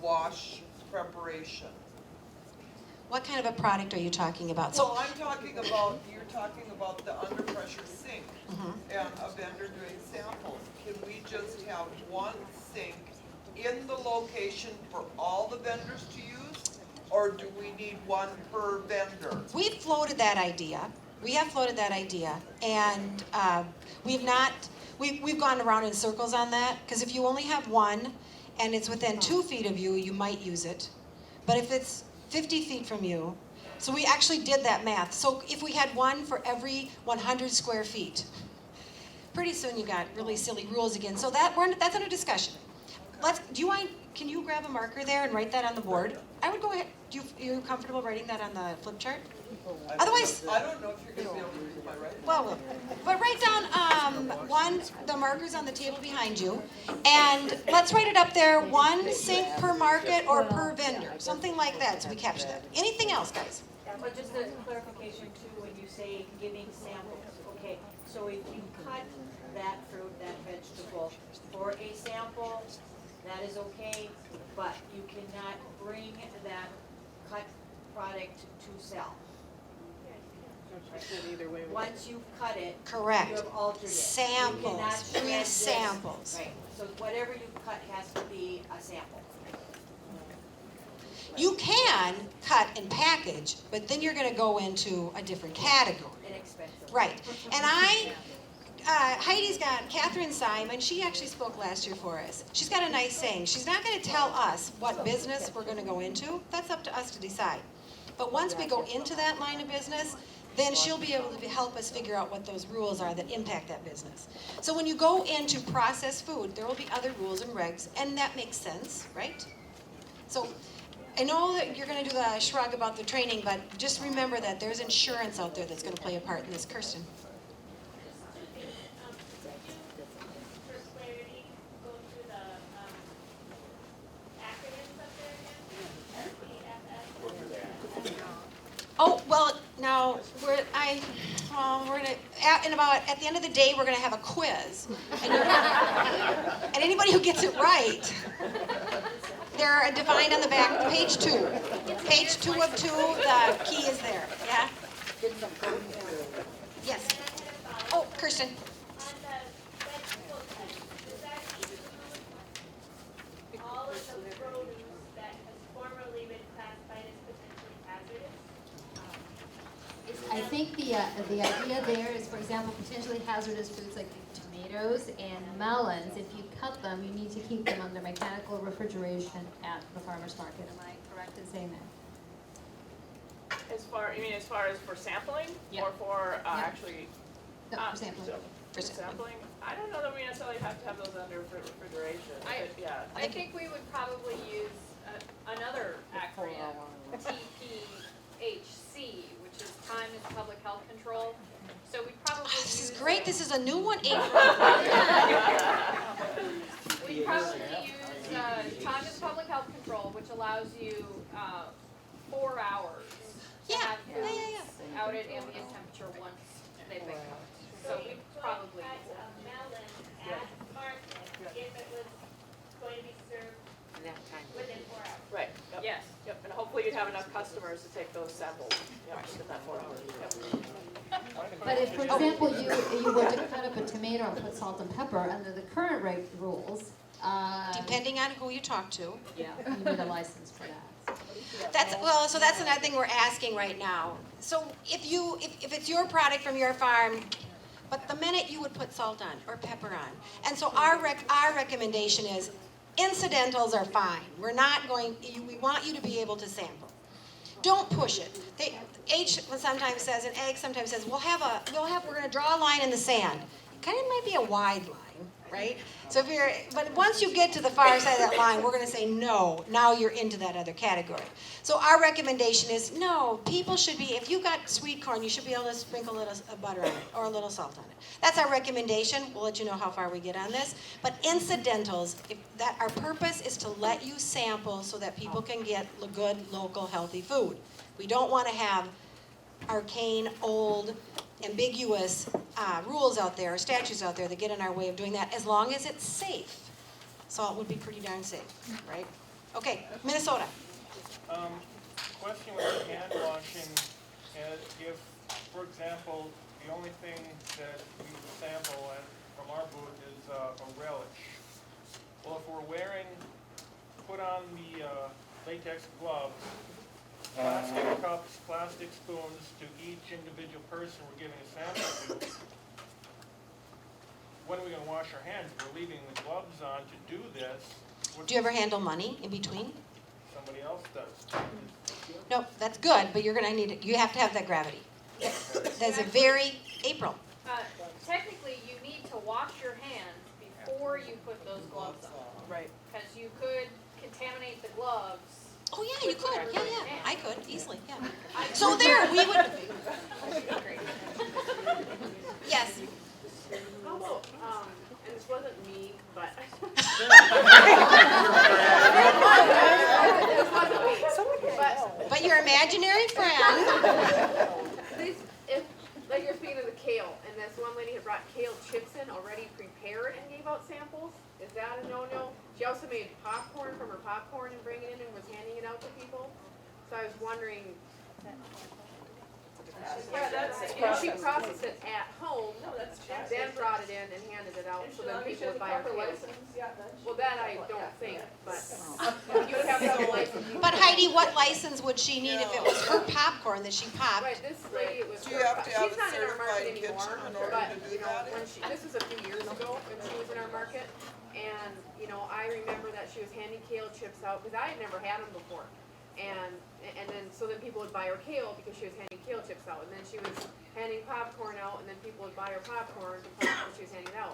wash preparation? What kind of a product are you talking about? Well, I'm talking about, you're talking about the under pressure sink and a vendor doing samples. Can we just have one sink in the location for all the vendors to use? Or do we need one per vendor? We've floated that idea. We have floated that idea, and we've gone around in circles on that, because if you only have one and it's within 2 feet of you, you might use it. But if it's 50 feet from you, so we actually did that math. So if we had one for every 100 square feet, pretty soon you got really silly rules again. So that's under discussion. Can you grab a marker there and write that on the board? I would go ahead. Are you comfortable writing that on the flip chart? Otherwise, I don't know if you're going to be able to read my writing. well, but write down the markers on the table behind you, and let's write it up there, one sink per market or per vendor, something like that, so we capture that. Anything else, guys? But just a clarification too, when you say giving samples, okay, so if you cut that fruit, that vegetable for a sample, that is okay, but you cannot bring that cut product to sell. Either way. Once you've cut it, Correct. you have altered it. Samples, You cannot free shred this. samples. Right, so whatever you cut has to be a sample. You can cut and package, but then you're gonna go into a different category. Inexpensive. Right, and Heidi's got, Catherine Simon, she actually spoke last year for us. She's got a nice saying. She's not gonna tell us what business we're gonna go into. That's up to us to decide. But once we go into that line of business, then she'll be able to help us figure out what those rules are that impact that business. So when you go into processed food, there will be other rules and regs, and that makes sense, right? So I know that you're gonna do the shrug about the training, but just remember that there's insurance out there that's gonna play a part in this. Kirsten. Oh, well, now, at the end of the day, we're gonna have a quiz. And anybody who gets it right, they're defined on the back, page 2. Page 2 of 2, the key is there, yeah? Yes. Oh, Kirsten. All of the produce that has formerly been classified as potentially hazardous? I think the idea there is, for example, potentially hazardous foods like tomatoes and melons. If you cut them, you need to keep them under mechanical refrigeration at the farmer's market. Am I correct in saying that? You mean as far as for sampling? Yeah. Or for Yeah. actually? No, for sampling. For sampling? I don't know that we necessarily have to have those under refrigeration, but yeah. I think we would probably use another acronym, TPHC, which is Time and Public Health Control. So we'd probably use... This is great, this is a new one, April. We'd probably use Time and Public Health Control, which allows you 4 hours to have foods out at ambient temperature once they've been cooked. So we'd probably use that. Melon at market if it was going to be served within 4 hours. Right, yep. Yes. Yep, and hopefully you'd have enough customers to take those samples, within that 4 hours, But if, for example, you were to cut up a tomato and put salt and pepper under the current rules, Depending on who you talk to. yeah, you need a license for that. So that's another thing we're asking right now. So if it's your product from your farm, but the minute you would put salt on or pepper on. And so our recommendation is incidentals are fine. We're not going, we want you to be able to sample. Don't push it. H sometimes says, and egg sometimes says, we're gonna draw a line in the sand. Kind of might be a wide line, right? So but once you get to the far side of that line, we're gonna say no, now you're into that other category. So our recommendation is, no, people should be, if you got sweet corn, you should be able to sprinkle a little butter on it, or a little salt on it. That's our recommendation. We'll let you know how far we get on this. But incidentals, our purpose is to let you sample so that people can get good, local, healthy food. We don't want to have arcane, old, ambiguous rules out there, or statutes out there that get in our way of doing that, as long as it's safe. Salt would be pretty darn safe, right? Okay, Minnesota. Question with hand washing, if, for example, the only thing that we would sample from our booth is a relish. Well, if we're put on the latex gloves, plastic cups, plastic spoons to each individual person we're giving a sample to, when are we going to wash our hands? We're leaving the gloves on to do this. Do you ever handle money in between? Somebody else does. No, that's good, but you're gonna need it. You have to have that gravity. That's a very, April. Technically, you need to wash your hands before you put those gloves on. Right. Because you could contaminate the gloves. Oh, yeah, you could. Yeah, I could, easily, yeah. So there, we would. Yes. How about, and this wasn't me, but. But your imaginary friend. Like you're speaking of the kale, and this one lady had brought kale chips in already prepared and gave out samples. Is that a no-no? She also made popcorn from her popcorn and bring it in and was handing it out to people. So I was wondering. She processed it at home, then brought it in and handed it out, so then people would buy her kale. Well, that I don't think, but you would have to license. But Heidi, what license would she need if it was her popcorn that she popped? Right, this lady, it was Do you have to have she's a not in our market certified kitchen anymore, in order but, to do you know, that? when this was a few years ago, when she was in our market, and, you know, I remember that she was handing kale chips out, because I had never had them before. And then, so then people would buy her kale because she was handing kale chips out, and then she was handing popcorn out, and then people would buy her popcorn because she was handing it out.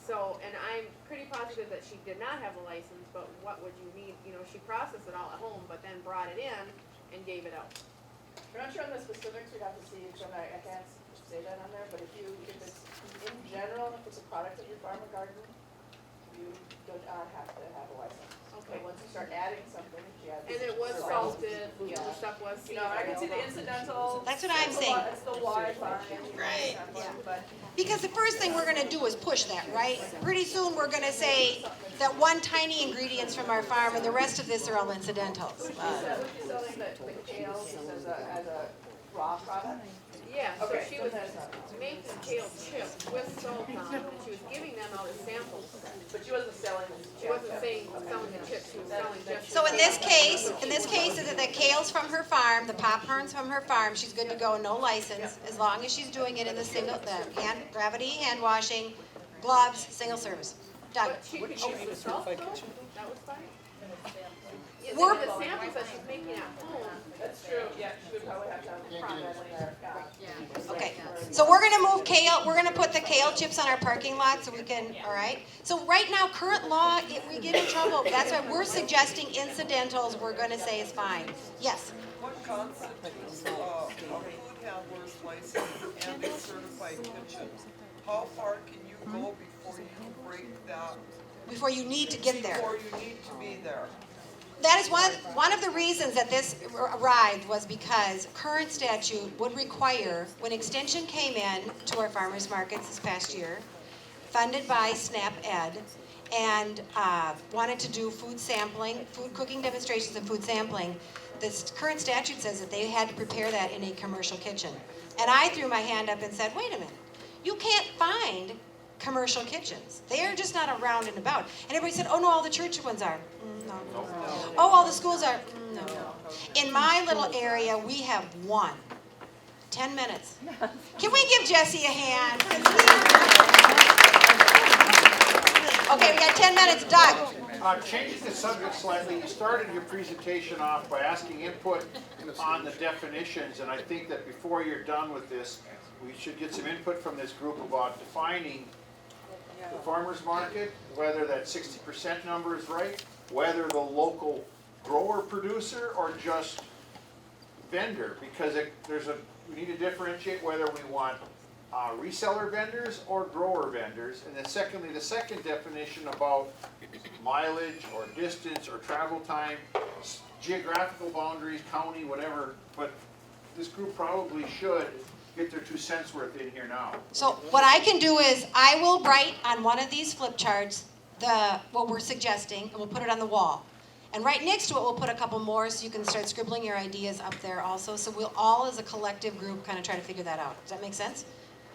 So, and I'm pretty positive that she did not have a license, but what would you need, you know, she processed it all at home, but then brought it in and gave it out. We're not sure on the specifics, we'd have to see, so I can't say that on there, but if it's, in general, if it's a product of your farm or garden, you don't have to have a license. Okay. But once you start adding something, you add. And it was salted, you know, the stuff was You know, I can see the incidental. That's what I'm saying. It's the water line. Right. Yeah, but. Because the first thing we're gonna do is push that, right? Pretty soon, we're gonna say that one tiny ingredient's from our farm and the rest of this are all incidentals. Would you selling the kale just as a raw product? Yeah, so Okay, she so was that's not- making kale chips with salt on them, and she was giving them out as samples. But she wasn't selling them. She wasn't saying selling the chips, she was selling just. So in this case, is that the kale's from her farm, the popcorn's from her farm, she's good to go, no license, as long as she's doing it in the gravity hand washing, gloves, single service. Done. But she could use the salt though, that was fine. Yeah, We're- the samples that she's making at home. That's true, yeah, she would probably have to have a process there. Okay, so we're gonna move kale, we're gonna put the kale chips on our parking lot so we can, all right? So right now, current law, if we get in trouble, that's why we're suggesting incidentals, we're gonna say is fine. Yes? What constitutes a food handler's license and a certified kitchen? How far can you go before you break that? Before you need to get there. Before you need to be there? That is one of the reasons that this arrived was because current statute would require, when Extension came in to our farmers markets this past year, funded by SNAP Ed, and wanted to do food sampling, food cooking demonstrations and food sampling, this current statute says that they had to prepare that in a commercial kitchen. And I threw my hand up and said, wait a minute, you can't find commercial kitchens. They are just not around and about. And everybody said, oh no, all the church ones are. No. Oh, all the schools are. No. In my little area, we have one. 10 minutes. Can we give Jesse a hand? Okay, we got 10 minutes. Doug? Changing the subject slightly, you started your presentation off by asking input on the definitions, and I think that before you're done with this, we should get some input from this group about defining the farmer's market, whether that 60% number is right, whether the local grower producer or just vendor, because we need to differentiate whether we want reseller vendors or grower vendors. And then secondly, the second definition about mileage or distance or travel time, geographical boundaries, county, whatever, but this group probably should get their 2 cents worth in here now. So what I can do is I will write on one of these flip charts what we're suggesting, and we'll put it on the wall. And right next to it, we'll put a couple more so you can start scribbling your ideas up there also. So we'll all as a collective group kind of try to figure that out. Does that make sense?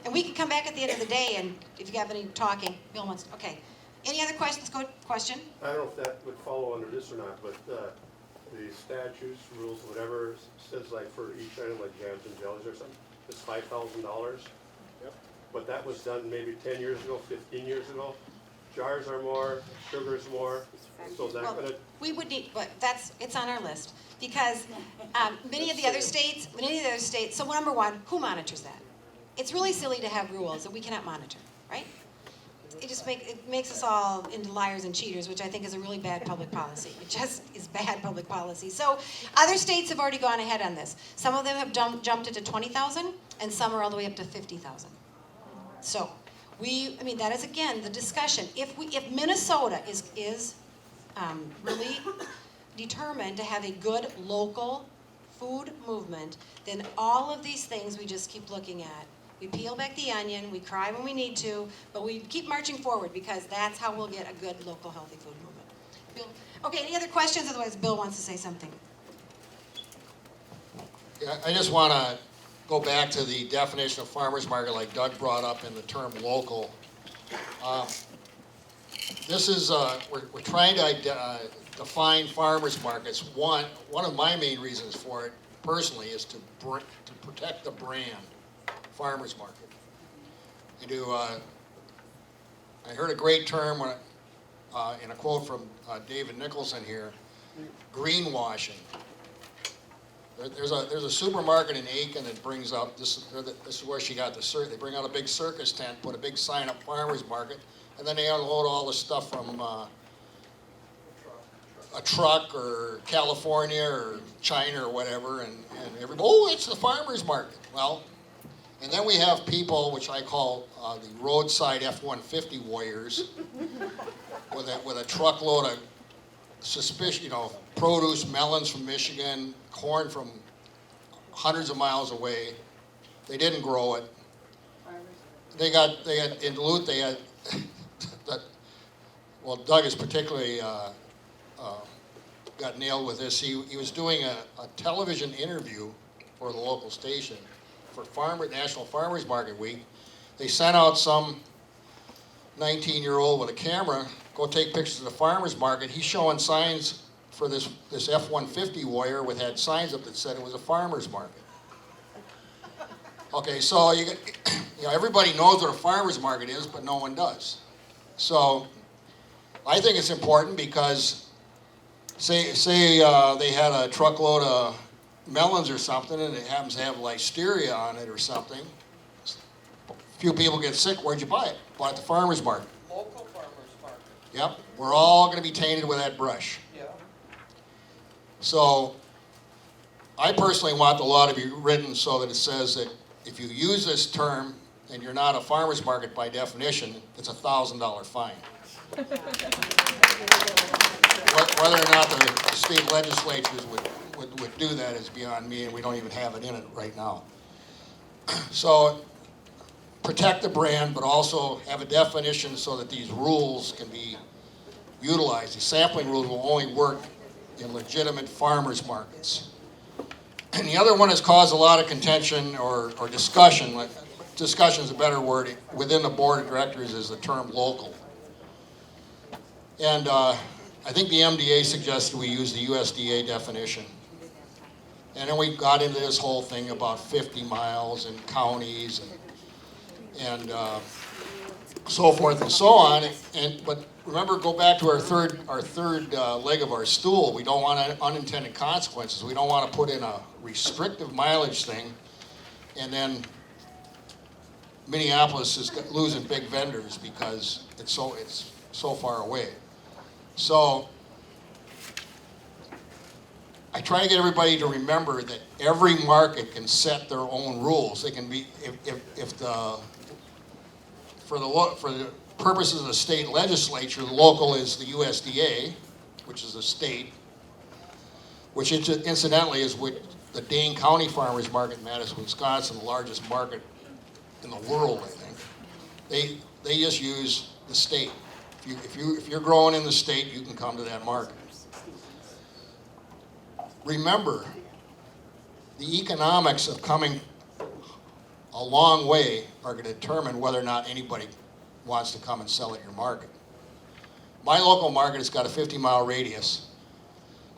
And we can come back at the end of the day, and if you have any talking, Bill wants to, okay. Any other questions? Question? I don't know if that would follow under this or not, but the statutes, rules, whatever, says like for each item, like jams and jellies or something, it's $5,000. Yep. But that was done maybe 10 years ago, 15 years ago. Jars are more, sugar's more, so is that gonna... We would need, but it's on our list, because many of the other states, so number one, who monitors that? It's really silly to have rules that we cannot monitor, right? It makes us all into liars and cheaters, which I think is a really bad public policy. It just is bad public policy. So other states have already gone ahead on this. Some of them have jumped it to 20,000, and some are all the way up to 50,000. So that is again the discussion. If Minnesota is really determined to have a good local food movement, then all of these things we just keep looking at. We peel back the onion, we cry when we need to, but we keep marching forward because that's how we'll get a good local healthy food movement. Bill? Okay, any other questions? Otherwise, Bill wants to say something. Yeah, I just want to go back to the definition of farmer's market like Doug brought up in the term local. This is, we're trying to define farmer's markets. One of my main reasons for it personally is to protect the brand. Farmers market. I heard a great term in a quote from David Nicholson here, greenwashing. There's a supermarket in Aiken that brings out, this is where she got the they bring out a big circus tent, put a big sign up farmers market, and then they unload all the stuff from a truck or California or China or whatever, and everybody, oh, it's the farmers market. Well, and then we have people, which I call the roadside F-150 warriors, with a truckload of produce, melons from Michigan, corn from hundreds of miles away. They didn't grow it. They had in Duluth. They had well, Doug is particularly got nailed with this. He was doing a television interview for the local station. For National Farmers Market Week, they sent out some 19-year-old with a camera, go take pictures of the farmers market. He's showing signs for this F-150 warrior had signs up that said it was a farmers market. Okay, so everybody knows what a farmers market is, but no one does. So I think it's important because say they had a truckload of melons or something, and it happens to have listeria on it or something. A few people get sick. Where'd you buy it? Bought at the farmer's market. Local farmers market. Yep. We're all going to be tainted with that brush. Yeah. So I personally want the law to be written so that it says that if you use this term and you're not a farmer's market by definition, it's a $1,000 fine. Whether or not the state legislatures would do that is beyond me, and we don't even have it in it right now. So protect the brand, but also have a definition so that these rules can be utilized. The sampling rules will only work in legitimate farmers markets. And the other one has caused a lot of contention or discussion. Discussion is a better word. Within the board of directors is the term local. And I think the MDA suggested we use the USDA definition. And then we got into this whole thing about 50 miles and counties and so forth and so on. But remember, go back to our third leg of our stool. We don't want unintended consequences. We don't want to put in a restrictive mileage thing, and then Minneapolis is losing big vendors because it's so far away. So I try to get everybody to remember that every market can set their own rules. They can be, for the purposes of the state legislature, the local is the USDA, which is the state, which incidentally is with the Dane County Farmers Market in Madison, Wisconsin, the largest market in the world, I think. They just use the state. If you're growing in the state, you can come to that market. Remember, the economics of coming a long way are going to determine whether or not anybody wants to come and sell at your market. My local market has got a 50-mile radius.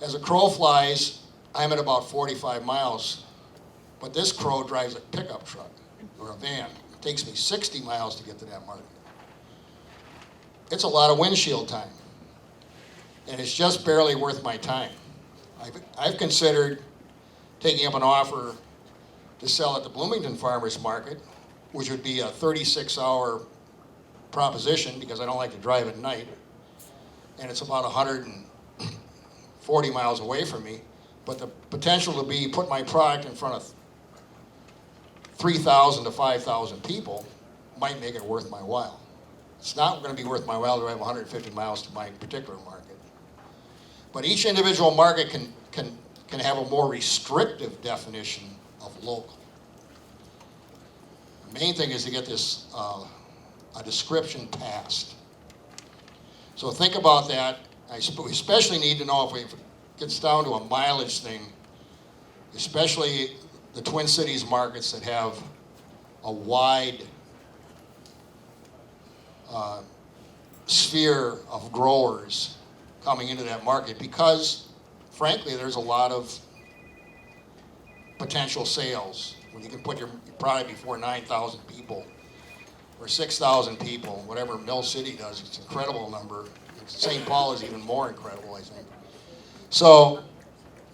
As a crow flies, I'm at about 45 miles, but this crow drives a pickup truck or a van. It takes me 60 miles to get to that market. It's a lot of windshield time, and it's just barely worth my time. I've considered taking up an offer to sell at the Bloomington Farmers Market, which would be a 36-hour proposition because I don't like to drive at night, and it's about 140 miles away from me. But the potential to be put my product in front of 3,000 to 5,000 people might make it worth my while. It's not going to be worth my while to drive 150 miles to my particular market. But each individual market can have a more restrictive definition of local. The main thing is to get this a description passed. So think about that. We especially need to know if it gets down to a mileage thing, especially the Twin Cities markets that have a wide sphere of growers coming into that market, because frankly there's a lot of potential sales when you can put your product before 9,000 people or 6,000 people, whatever Mill City does. It's an incredible number. St. Paul is even more incredible, I think. So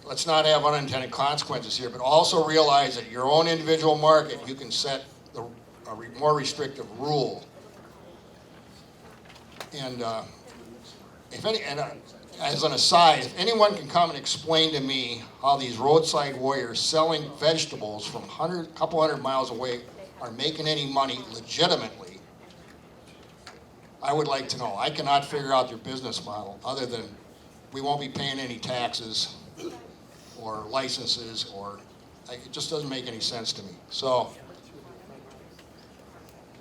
let's not have unintended consequences here, but also realize that your own individual market, you can set a more restrictive rule. And as an aside, if anyone can come and explain to me how these roadside warriors selling vegetables from a couple hundred miles away are making any money legitimately, I would like to know. I cannot figure out their business model other than we won't be paying any taxes or licenses, or it just doesn't make any sense to me. So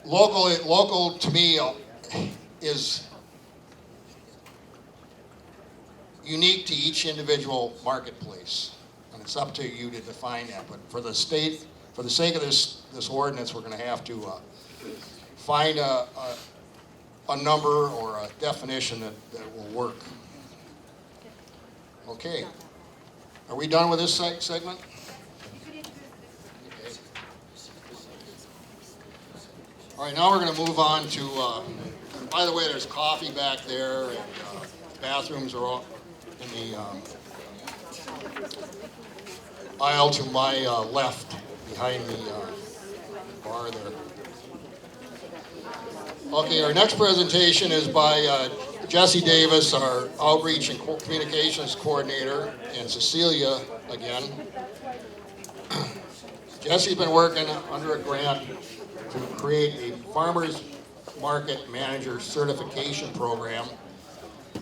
local to me is unique to each individual marketplace, and it's up to you to define that. But for the state, for the sake of this ordinance, we're going to have to find a number or a definition that will work. Okay. Are we done with this segment? Okay. All right, now we're going to move on to, by the way, there's coffee back there, and bathrooms are all in the aisle to my left, behind the bar there. Okay, our next presentation is by Jesse Davis, our Outreach and Communications Coordinator, and Cecilia again. Jesse's been working under a grant to create a Farmers Market Manager Certification Program,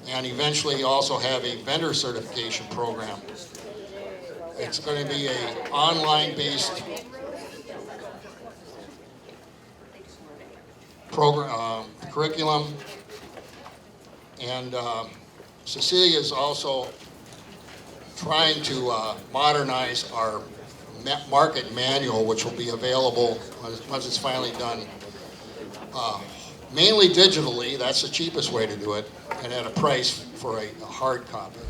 and eventually also have a vendor certification program. It's going to be an online-based program, curriculum, and Cecilia is also trying to modernize our market manual, which will be available once it's finally done, mainly digitally. That's the cheapest way to do it, and at a price for a hard copy.